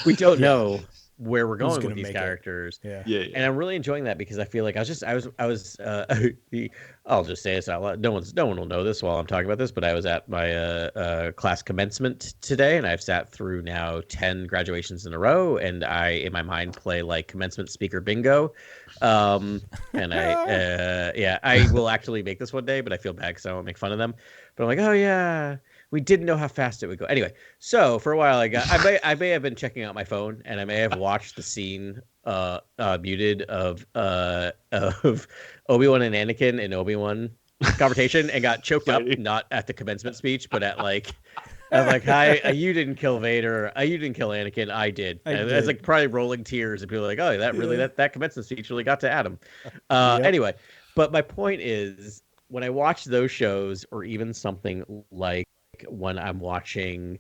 we don't know where we're going with these characters. And I'm really enjoying that, because I feel like I'll just say this out loud. No one will know this while I'm talking about this, but I was at my class commencement today, and I've sat through now 10 graduations in a row, and I in my mind play like commencement speaker bingo. And I will actually make this one day, but I feel bad because I won't make fun of them. But I'm like, oh yeah, we didn't know how fast it would go. Anyway, so for a while I may have been checking out my phone, and I may have watched the scene muted of Obi-Wan and Anakin and Obi-Wan conversation, and got choked up, not at the commencement speech, but at like I'm like, hi, you didn't kill Vader, you didn't kill Anakin, I did. And it's like probably rolling tears, and people are like, oh, that commencement speech really got to Adam. Anyway, but my point is, when I watch those shows, or even something like when I'm watching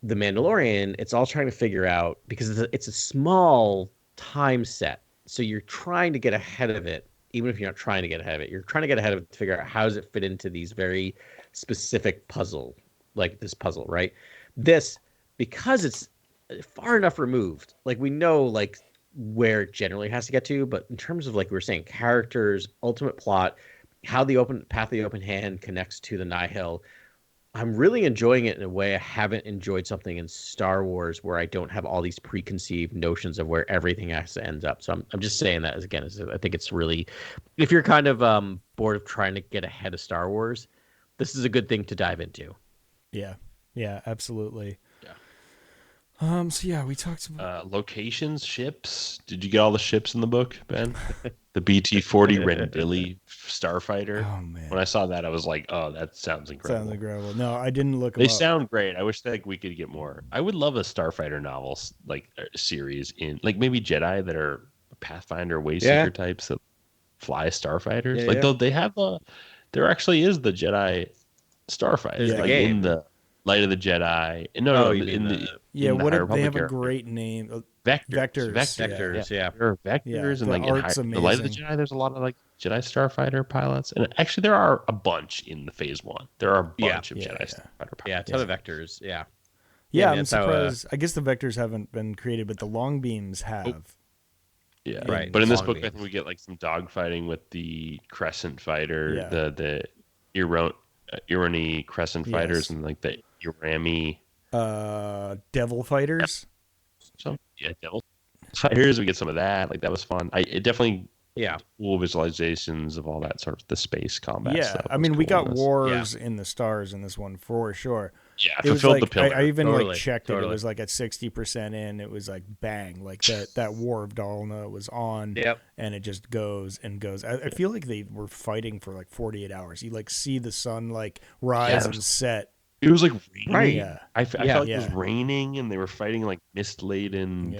The Mandalorian, it's all trying to figure out, because it's a small time set, so you're trying to get ahead of it even if you're not trying to get ahead of it, you're trying to get ahead of it to figure out how does it fit into these very specific puzzle, like this puzzle, right? This, because it's far enough removed, like we know like where it generally has to get to, but in terms of like we were saying, characters, ultimate plot, how the open path of the open hand connects to the Nihil, I'm really enjoying it in a way I haven't enjoyed something in Star Wars where I don't have all these preconceived notions of where everything has to end up. So I'm just saying that as I think it's really, if you're kind of bored of trying to get ahead of Star Wars, this is a good thing to dive into. Yeah, absolutely. Yeah. So yeah, we talked about locations, ships. Did you get all the ships in the book, Ben? The BT-40 Rendili starfighter. Oh man, when I saw that, I was like, "Oh, that sounds incredible." Sounds incredible. No, I didn't look. They sound great. I wish that we could get more. I would love a starfighter novels like series in like maybe Jedi that are Pathfinder Wayseeker types that fly starfighters. Though they have there actually is the Jedi starfighter like in the Light of the Jedi. No, in what the they have a great name. Vectors. There are vectors, and like the Light of the Jedi, there's a lot of like Jedi starfighter pilots, and actually there are a bunch in the Phase 1. There are a bunch of Jedi starfighter pilots. Yeah, a ton of vectors. I'm surprised. I guess the vectors haven't been created, but the long beams have. Yeah, right. But in this book, I think we get like some dogfighting with the Crescent fighter, the Irani Crescent fighters, and like the Irami devil fighters. Devil fighters. We get some of that. Like that was fun. It definitely cool visualizations of all that sort of the space combat stuff. I mean, we got wars in the stars in this one for sure. Yeah, it fulfilled the pillar. I even like checked it. It was like at 60% in. It was like bang, like that War of Dalna was on. And it just goes and goes. I feel like they were fighting for like 48 hours. You like see the sun like rise and set. It was like raining. Right. Yeah. I felt like it was raining, and they were fighting like mist-laden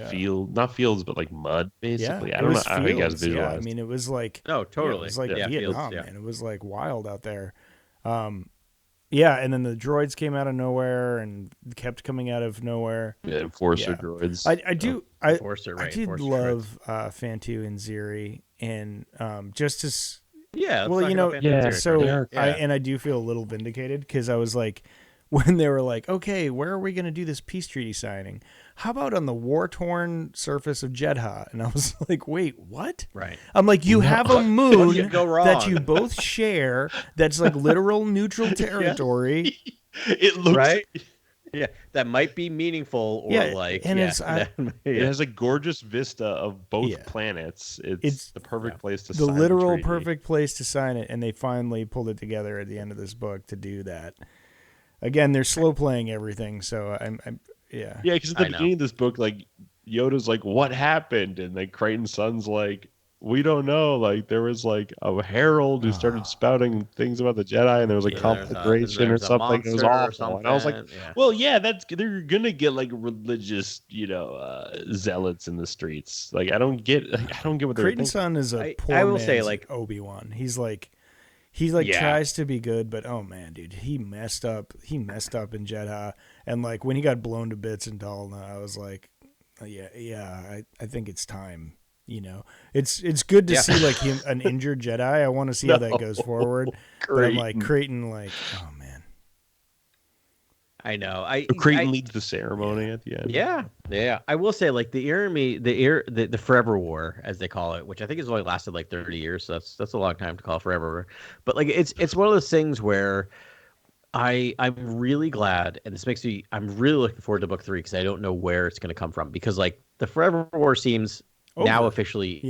not fields, but like mud, basically. Yeah, I don't know how you guys visualize. Yeah, I mean, it was like totally. It was like Vietnam, fields, man. It was like wild out there. And then the droids came out of nowhere and kept coming out of nowhere. Yeah, Enforcer droids. I did Enforcer love Fantu and Ziri, and just as I do feel a little vindicated because I was like, when they were like, okay, where are we going to do this peace treaty signing? How about on the war-torn surface of Jedha? And I was like, wait, what? Right. I'm like, you have a moon that you both share that's like literal neutral territory. It looks right. Yeah, that might be meaningful, or it has a gorgeous vista of both planets. It's the perfect place to sign the literal perfect place to sign it, and they finally pulled it together at the end of this book to do that. Again, they're slow playing everything, so I'm because at the beginning of this book, like Yoda's like, "What happened?" and like Crichton's son's like, "We don't know." Like there was like a herald who started spouting things about the Jedi, and there was like conflagration or something. It was awful, and I was like, "Well, they're gonna get like religious, zealots in the streets." Like I don't get what they're. Crichton's son is a poor I will man's say like Obi-Wan. He tries to be good, but oh man, dude, he messed up. He messed up in Jedha, and like when he got blown to bits in Dalna, I was like, I think it's time. It's good to see like an injured Jedi. I want to see how that goes forward. But I'm like Crichton, like, oh man. I know. Crichton leads the ceremony at the end. Yeah. I will say, like the Forever War, as they call it, which I think has only lasted like 30 years. So that's a long time to call Forever. But like it's one of those things where I'm really glad, and I'm really looking forward to book 3 because I don't know where it's going to come from, because like the Forever War seems now officially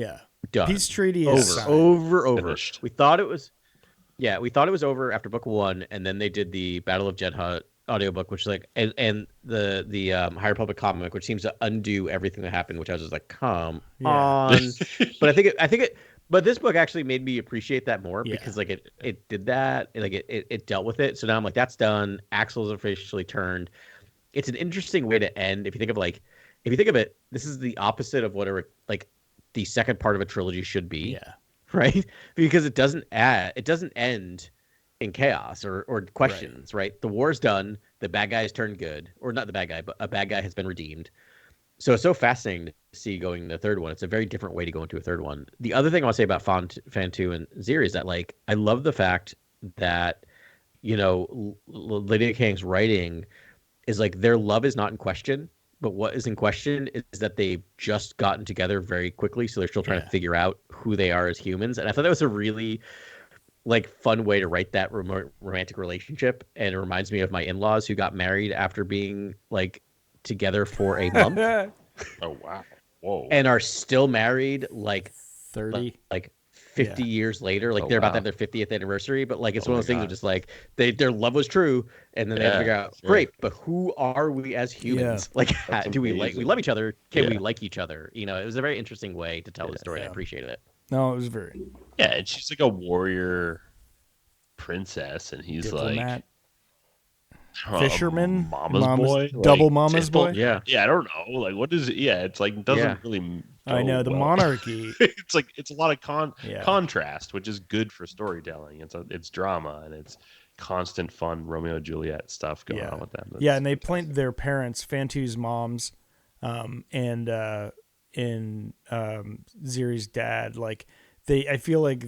done. Peace treaty is over. Finished. We thought it was over after book 1, and then they did the Battle of Jedha audiobook, which is like and the High Republic comic, which seems to undo everything that happened, which I was just like, come on. But I think it but this book actually made me appreciate that more because like it did that, like it dealt with it. So now I'm like, that's done. Axel's officially turned. It's an interesting way to end. If you think of it, this is the opposite of whatever like the second part of a trilogy should be. Yeah. Right? Because it doesn't end in chaos or questions, right? The war's done. The bad guy has turned good, or not the bad guy, but a bad guy has been redeemed. So it's so fascinating to see going the third one. It's a very different way to go into a third one. The other thing I want to say about Fantu and Ziri is that, like, I love the fact that, Lydia Kang's writing is like their love is not in question, but what is in question is that they've just gotten together very quickly, so they're still trying to figure out who they are as humans. And I thought that was a really fun way to write that romantic relationship, and it reminds me of my in-laws who got married after being together for a month. Oh wow. Whoa. And are still married 30 50 years later. They're about to have their 50th anniversary, but it's one of those things of just their love was true, and then they have to figure out, great, but who are we as humans? Do we love each other? Can we like each other? It was a very interesting way to tell the story. I appreciated it. No, it was very. Yeah, and she's like a warrior princess, and he's diplomat. Fisherman, mama's boy, double mama's boy. Yeah, I don't know. What is it? Yeah, it's doesn't really. I know the monarchy. it's a lot of contrast, which is good for storytelling. It's drama and it's constant fun Romeo and Juliet stuff going on with them. And they played their parents, Fantu's moms, and Ziri's dad. I feel like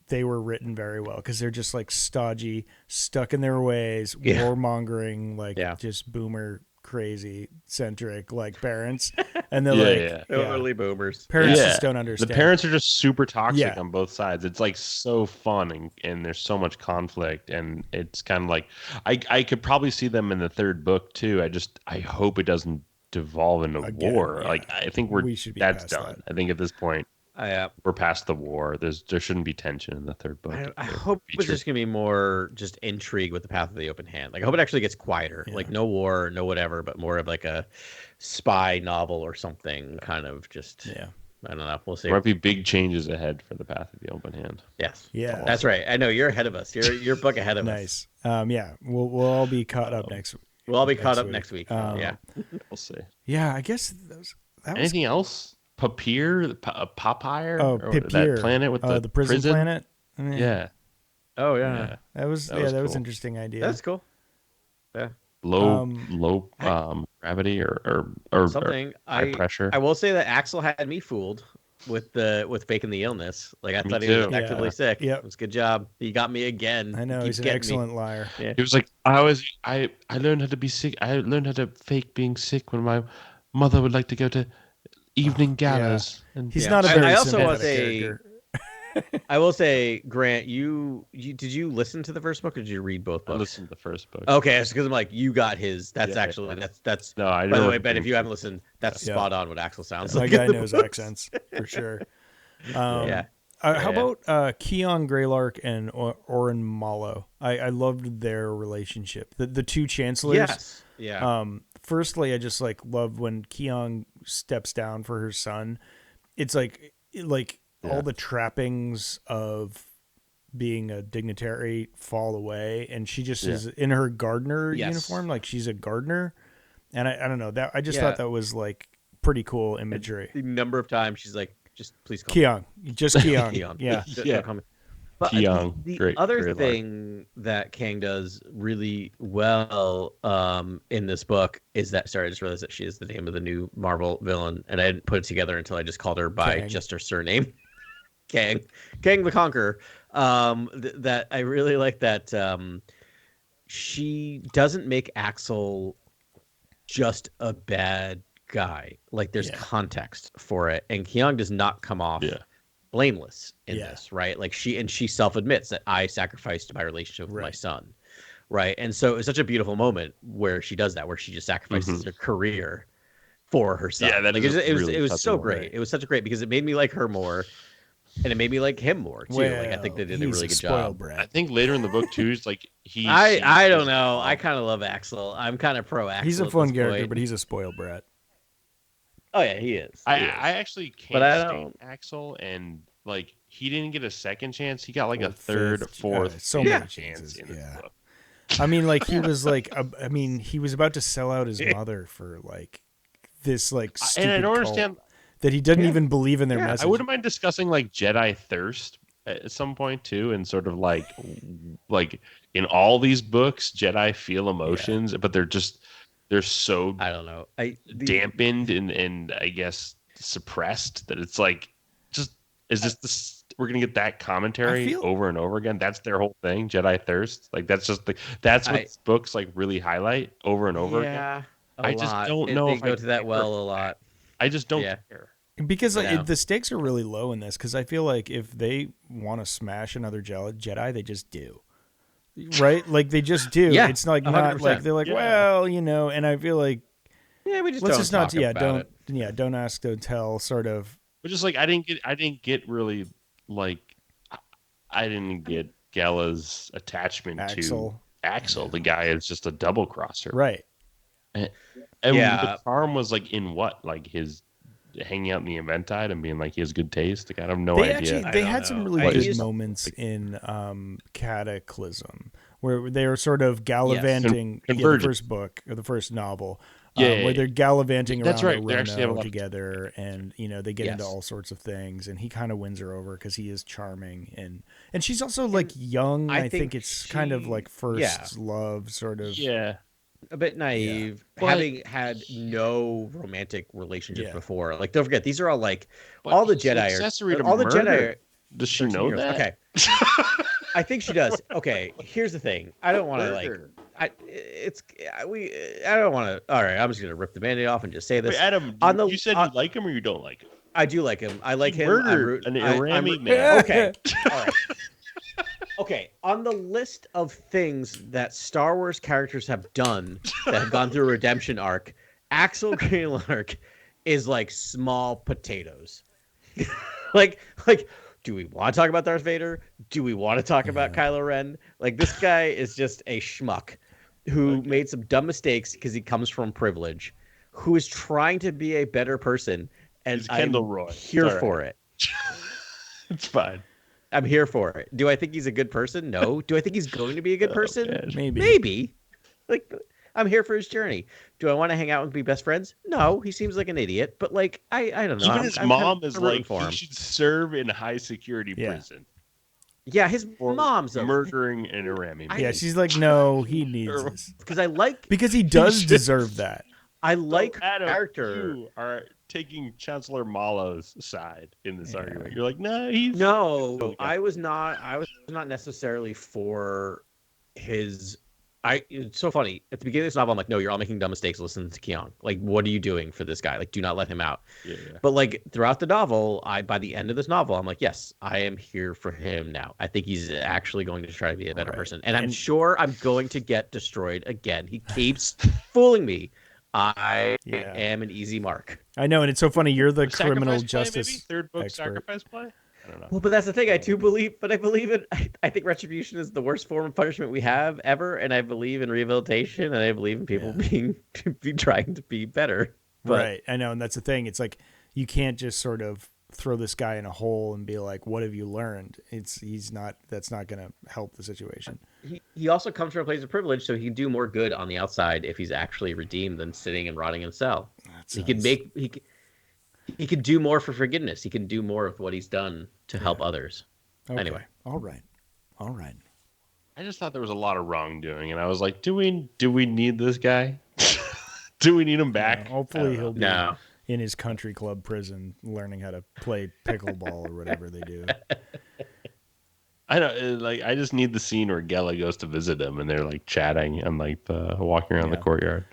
they were written very well because they're just stodgy, stuck in their ways, warmongering, just boomer crazy centric parents, and they're totally boomers. Parents just don't understand. The parents are just super toxic on both sides. It's so fun and there's so much conflict, and it's kind of I could probably see them in the third book too. I hope it doesn't devolve into war. I think that's done. That. I think at this point. We're past the war. There shouldn't be tension in the third book. I hope it's just gonna be more just intrigue with the Path of the Open Hand. I hope it actually gets quieter. No war, no whatever, but more of a spy novel or something. Kind of just. Yeah. I don't know. We'll see. There might be big changes ahead for the Path of the Open Hand. Yes. Yeah. That's right. I know you're ahead of us. You're book ahead of us. Nice. We'll all be caught up next week. We'll all be caught up next week. Yeah. We'll see. Yeah. I guess that was. Anything else? Papyr, Papyr, Papyr, that planet with the prison planet. Yeah. Oh yeah. That was cool. was an interesting idea. That's cool. Yeah. Low gravity or something. High pressure. I will say that Axel had me fooled with faking the illness. I thought he was actively sick. Yeah. It was a good job. He got me again. I know he's an excellent liar. Yeah. He was I learned how to be sick. I learned how to fake being sick when my mother would like to go to evening galas. And he's not a very I also want to say. I will say, Grant, you did you listen to the first book or did you read both books? I listened to the first book. Okay, because I'm you got his. That's that's. No, I. By the way, Ben, if you haven't listened, that's spot on what Axel sounds like. My guy knows accents for sure. How about Keon Greylark and Oren Mallow? I loved their relationship. The two chancellors. Yes. Yeah. Firstly, I just loved when Keon steps down for her son. It's all the trappings of being a dignitary fall away, and she just is in her gardener uniform, she's a gardener. And I don't know that I just thought that was pretty cool imagery. The number of times she's just please call Keon, just Keon. Keon. Yeah. But Keon. the other thing that Kang does really well in this book is that, sorry, I just realized that she is the name of the new Marvel villain, and I didn't put it together until I just called her by just her surname, Kang the Conqueror. That I really like that she doesn't make Axel just a bad guy. There's context for it, and Keon does not come off blameless in this, right? She self-admits that I sacrificed my relationship with my son, right? And so it's such a beautiful moment where she does that, where she just sacrifices her career for her son. Yeah, it was so great. It was such a great because it made me like her more, and it made me like him more too. I think they did a really good job. Brat. I think later in the book too, it's he. I don't know. I kind of love Axel. I'm kind of pro Axel. He's a fun character, but he's a spoiled brat. Oh yeah, he is. I actually can't stand Axel, and he didn't get a second chance. He got a third, fourth, so many chances. In this book. I mean, he was he was about to sell out his mother for this stupid and I don't understand that he didn't even believe in their message. I wouldn't mind discussing Jedi thirst at some point too, and sort of in all these books, Jedi feel emotions, but they're they're so I don't know. dampened and I guess suppressed that it's like, just is this we're gonna get that commentary over and over again? That's their whole thing, Jedi thirst. Like that's what books like really highlight over and over again. Yeah, I just don't know they if go I to that well a lot. I just don't care. Because the stakes are really low in this, because I feel like if they want to smash another Jedi, they just do. Right? Like, they just do. Yeah, it's like 100%. Not like, they're like, well, and I feel like, we just let's don't just not, talk about it. Don't ask, don't tell, sort of. But just like, I didn't get really, like, I didn't get Gala's attachment to Axel. The guy is just a double crosser. Right. And the charm was like in what? Like his hanging out in the Eventide and being like he has good taste. Like I have no idea. They had some really good moments in Cataclysm where they were sort of gallivanting the first book or the first novel. Where they're gallivanting around Rono together, and they get into all sorts of things, and he kind of wins her over because he is charming, and she's also like young. I think it's kind of like first love, sort of. Yeah. A bit naive, having had no romantic relationships before. Like, don't forget, these are all like all the Jedi are. All the Jedi. Does she know that? Okay. I think she does. Okay. Here's the thing. I don't want to like. I don't want to. All right. I'm just gonna rip the Band-Aid off and just say this. Wait, Adam, you said you like him or you don't like him? I do like him. I like him. Murdered an Irami man. Okay. All right. Okay, on the list of things that Star Wars characters have done that have gone through a redemption arc, Axel Greylark is like small potatoes. like, do we want to talk about Darth Vader? Do we want to talk about Kylo Ren? Like, this guy is just a schmuck who made some dumb mistakes because he comes from privilege, who is trying to be a better person, and I'm here for it. It's fine. I'm here for it. Do I think he's a good person? No. Do I think he's going to be a good person? Man. Maybe. Like, I'm here for his journey. Do I want to hang out and be best friends? No. He seems like an idiot, but like, I don't know. Even his mom is like, he should serve in high security prison. Yeah, his mom's murdering an Irami. Yeah, she's like, no, he needs this. Because he does deserve that. I like Adam, character. You are taking Chancellor Malo's side in this argument. You're like, I was not necessarily for his. It's so funny. At the beginning of this novel, I'm like, no, you're all making dumb mistakes. Listen to Keon. Like, what are you doing for this guy? Like, do not let him out. Yeah. But like throughout the novel, by the end of this novel, I'm like, yes, I am here for him now. I think he's actually going to try to be a better person, and I'm sure I'm going to get destroyed again. He keeps fooling me. I am an easy mark. I know, and it's so funny. You're the criminal justice maybe? Third book expert. Sacrifice play? I don't know. Well, but that's the thing. I believe in. I think retribution is the worst form of punishment we have ever, and I believe in rehabilitation, and I believe in people being trying to be better. But, right, I know, and that's the thing. It's like you can't just sort of throw this guy in a hole and be like, "What have you learned?" That's not going to help the situation. He also comes from a place of privilege, so he can do more good on the outside if he's actually redeemed than sitting and rotting in a cell. He can do more for forgiveness. He can do more of what he's done to help others. Okay. Anyway, all right. I just thought there was a lot of wrongdoing, and I was like, do we need this guy? Do we need him back? Hopefully he'll be in his country club prison learning how to play pickleball or whatever they do. I don't like. I just need the scene where Gela goes to visit him, and they're like chatting and like walking around the courtyard.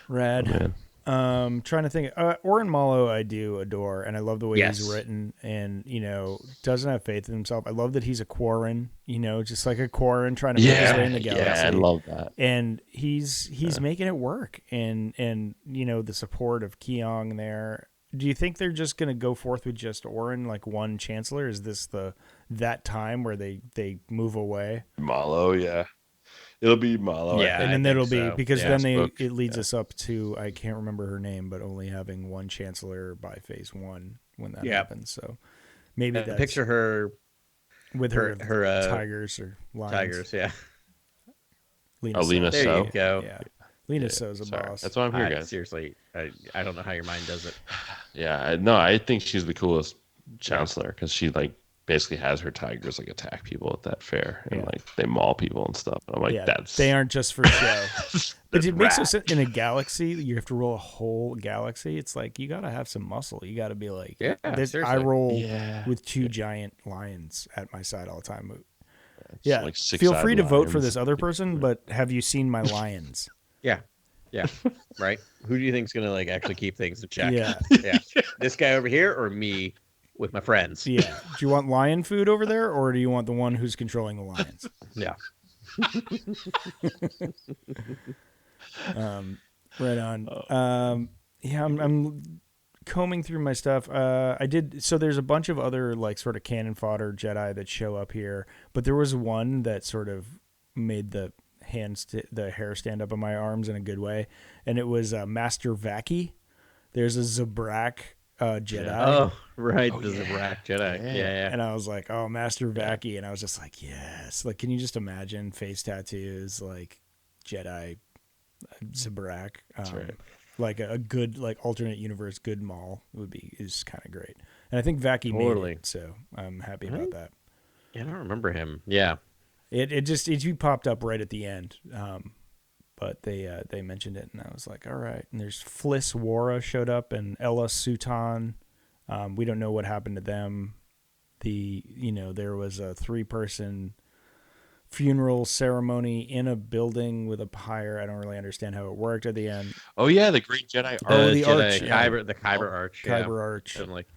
Rad. Trying to think. Oren Malo, I do adore, and I love the way he's written, and doesn't have faith in himself. I love that he's a Quarren, just like a Quarren trying to make his way in the galaxy. Yeah, I love that. And he's making it work, and the support of Keong there. Do you think they're just going to go forth with just Oren, like one chancellor? Is this that time where they move away? Malo, yeah. It'll be Malo. Yeah, and then it'll be because then it leads us up to, I can't remember her name, but only having one chancellor by phase 1 when that happens. So maybe that's picture her with her tigers or lions. Tigers, yeah. Lena there So. You go. Yeah. Lena So's a boss. That's why I'm here, guys. Seriously, I don't know how your mind does it. Yeah, no, I think she's the coolest chancellor because she like basically has her tigers like attack people at that fair and like they maul people and stuff. And I'm like, they aren't just for show. But it makes no rad. sense in a galaxy. You have to roll a whole galaxy. It's like you got to have some muscle. You got to be like, I seriously. roll with 2 giant lions at my side all the time. Yeah, like 6 feel free to vote for lions. this other person, but have you seen my lions? Yeah. Right. Who do you think's gonna like actually keep things in check? Yeah. This guy over here or me with my friends? Yeah. Do you want lion food over there, or do you want the one who's controlling the lions? Yeah. Right on. I'm combing through my stuff. So there's a bunch of other like sort of cannon fodder Jedi that show up here, but there was one that sort of made the hair stand up on my arms in a good way, and it was Master Vaki. There's a Zabrak Jedi. Oh, right, the Zarak Jedi. Yeah. And I was like, oh, Master Vaki, and I was just like, yes. Like, can you just imagine face tattoos like Jedi Zabrak? That's right. Like a good, like alternate universe, good Maul is kind of great. And I think Vaki made it, so I'm happy about that. Yeah, I don't remember him. Yeah. It popped up right at the end, but they mentioned it, and I was like, all right. And there's Fliss Wara showed up, and Ella Sutan. We don't know what happened to them. There was a 3-person funeral ceremony in a building with a pyre. I don't really understand how it worked at the end. Oh yeah, the Great Jedi Arch. The Jedi Arch, the Kyber Arch. Kyber Arch. And like,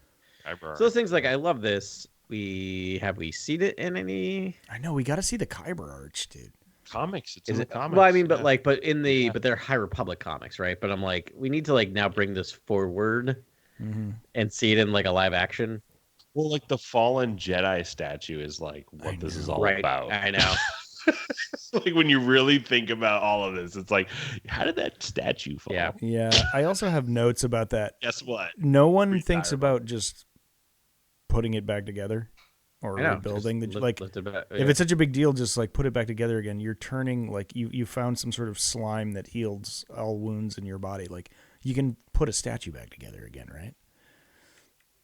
Kyber Arch. so those things like I love this. Have we seen it in any? I know we got to see the Kyber Arch, dude. Comics? It's in the comics. Well, I mean, but they're High Republic comics, right? But I'm like, we need to like now bring this forward and see it in like a live action. Well, like the fallen Jedi statue is like what this is all about. I know. Like when you really think about all of this, it's like, how did that statue fall? Yeah. I also have notes about that. Guess what? No one thinks about just putting it back together or rebuilding if it's such a big deal, just like put it back together again. You're turning like you found some sort of slime that heals all wounds in your body. Like you can put a statue back together again, right?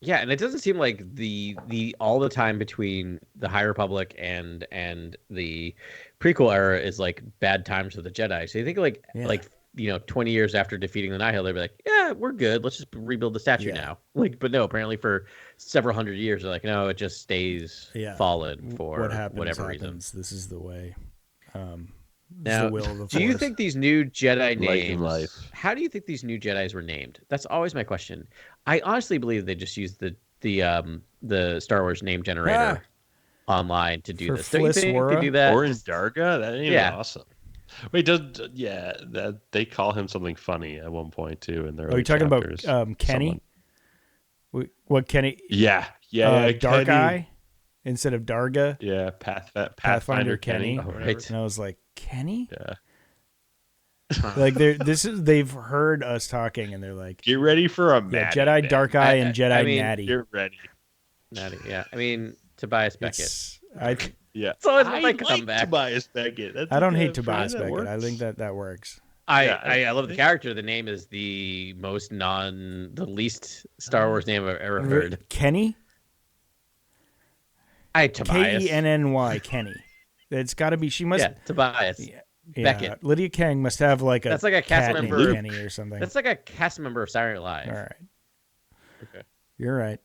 Yeah, and it doesn't seem like the all the time between the High Republic and the prequel era is like bad times for the Jedi. So you think like 20 years after defeating the Nihil, they'd be like, yeah, we're good. Let's just rebuild the statue now. Like, but no, apparently for several hundred years, they're like, no, it just stays fallen for whatever reason. This is the way. Now, the will of the do you Force. think these new Jedi names? Life. How do you think these new Jedis were named? That's always my question. I honestly believe they just used the Star Wars name generator online to do For this. Don't you think Fliss they do that? Or in Darga? That ain't awesome. Wait, that they call him something funny at one point too? And are you talking about Kenny? What Kenny? Yeah, Dark Kenny. Eye instead of Darga. Yeah, Pathfinder Kenny. Oh, right. And I was like, Kenny? Yeah. Like they've heard us talking, and they're like, Get ready for a Maddie, Jedi man. Dark Eye and Jedi Natty. Get ready. Natty, yeah. I mean, Tobias Beckett. Yeah. It's always I my like comeback. Tobias Beckett. I don't hate Tobias that Beckett. works. I think that works. I love the character. The name is the least Star Wars name I've ever heard. Kenny? Tobias. Kenny. Kenny. It's got to be. She must. Yeah, Tobias. Yeah. Beckett. Lydia Kang must have like a. That's like a cast cat member. named Kenny or something. That's like a cast member of Saturday Night Live. All right. Okay. You're right.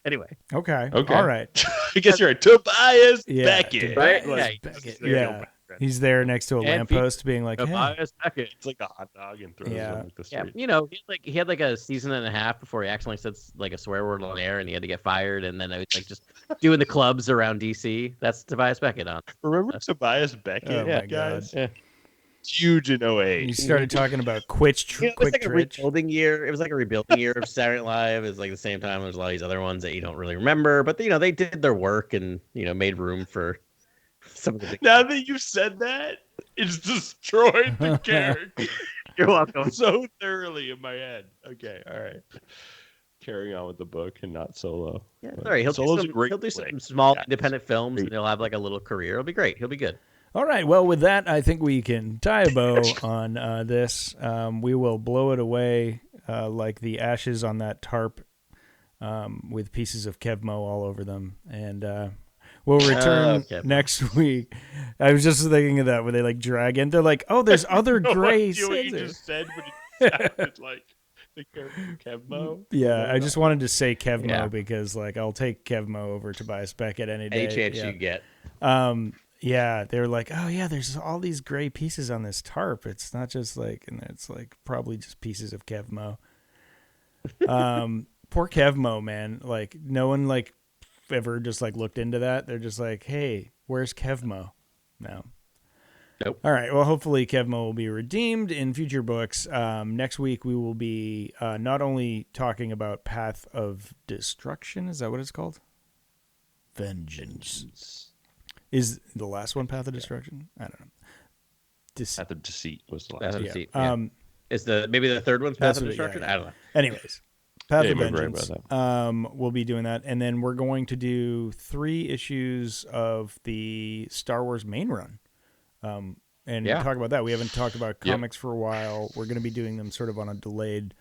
Anyway. Okay. Okay. All right. I guess you're right. Tobias Beckett. Right? Like, Beckett. Yeah. He's there next to a lamppost being like, hey. Tobias Beckett. It's like a hot dog and throws Yeah. him like the Yeah, street. you know, he had like a season and a half before he accidentally said like a swear word on air, and he had to get fired. And then I was like just doing the clubs around DC. That's Tobias Beckett on. Remember Tobias Beckett, Oh my guys? God. Yeah. Huge in 08. You started talking about Quick It was like a Twitch. rebuilding year. It was like a rebuilding year of Saturday Night Live. It was like the same time there's a lot of these other ones that you don't really remember, but they did their work and made room for some of the. Now that you've said that, it's destroyed the character You're welcome. so thoroughly in my head. Okay, all right. Carrying on with the book and not Solo. Yeah, But sorry. He'll Solo's a do great some flick. small Yeah, independent films, great. and he'll have like a little career. It'll be great. He'll be good. All right. Well, with that, I think we can tie a bow on this. We will blow it away like the ashes on that tarp with pieces of Kevmo all over them. And we'll return next week. I was just thinking of that, where they like drag in. They're like, oh, there's other gray what you scissors. just said, but it sounded like the character Kevmo. Yeah, I just wanted to say Kevmo because like I'll take Kevmo over Tobias Beckett any day. Any chance you get. Yeah, they were like, oh yeah, there's all these gray pieces on this tarp. It's not just like, and it's like probably just pieces of Kevmo. Poor Kevmo, man. Like no one like ever just like looked into that. They're just like, hey, where's Kevmo? No. Nope. All right. Well, hopefully Kevmo will be redeemed in future books. Next week we will be not only talking about Path of Destruction. Is that what it's called? Vengeance. Is the last one Path of Destruction? I don't know. Path of Deceit was the last. Path of one. Deceit. Yeah. Is maybe the third one's Path of Destruction? I don't know. Anyways, Path of we're right Vengeance. about that. We'll be doing that, and then we're going to do 3 issues of the Star Wars main run. And talk about that. We haven't talked about comics for a while. We're going to be doing them sort of on a delayed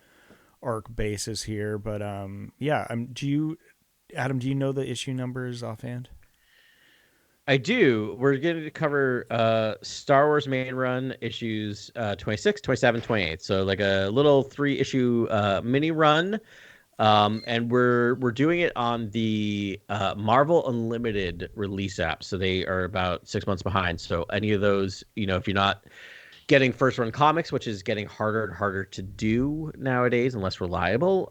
arc basis here, but Adam, do you know the issue numbers offhand? I do. We're going to cover Star Wars main run issues 26, 27, 28. So like a little 3-issue mini run. And we're doing it on the Marvel Unlimited release app. So they are about 6 months behind. So any of those, if you're not getting first run comics, which is getting harder and harder to do nowadays and less reliable.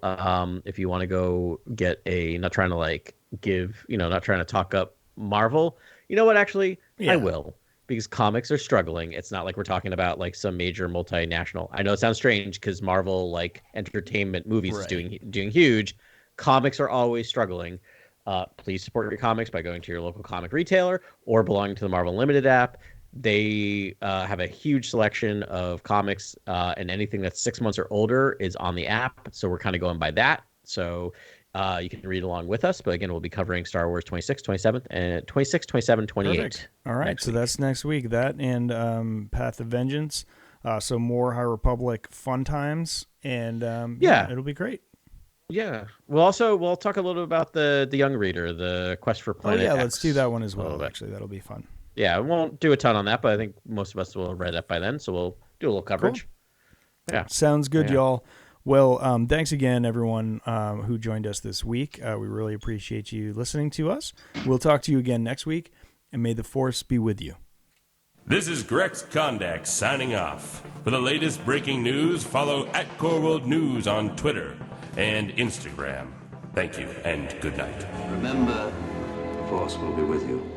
If you want to go get not trying to talk up Marvel, you know what? Actually, I will, because comics are struggling. It's not like we're talking about like some major multinational. I know it sounds strange because Marvel, like entertainment movies, is doing huge. Comics are always struggling. Please support your comics by going to your local comic retailer or belonging to the Marvel Unlimited app. They have a huge selection of comics, and anything that's 6 months or older is on the app. So we're kind of going by that. So you can read along with us. But again, we'll be covering Star Wars 26, 27, and 26, 27, 28. Perfect. All right. So that's next week. That and Path of Vengeance. So more High Republic fun times. And it'll be great. Yeah. We'll talk a little bit about the Young Reader, the Quest for Planet X. Let's do that one as well. Actually, that'll be fun. Yeah, we won't do a ton on that, but I think most of us will have read that by then. So we'll do a little coverage. Cool. Yeah. Sounds good, y'all. Well, thanks again, everyone who joined us this week. We really appreciate you listening to us. We'll talk to you again next week, and may the Force be with you. This is Grex Kondak signing off. For the latest breaking news, follow @CoreWorldNews on Twitter and Instagram. Thank you, and good night. Remember, the Force will be with you.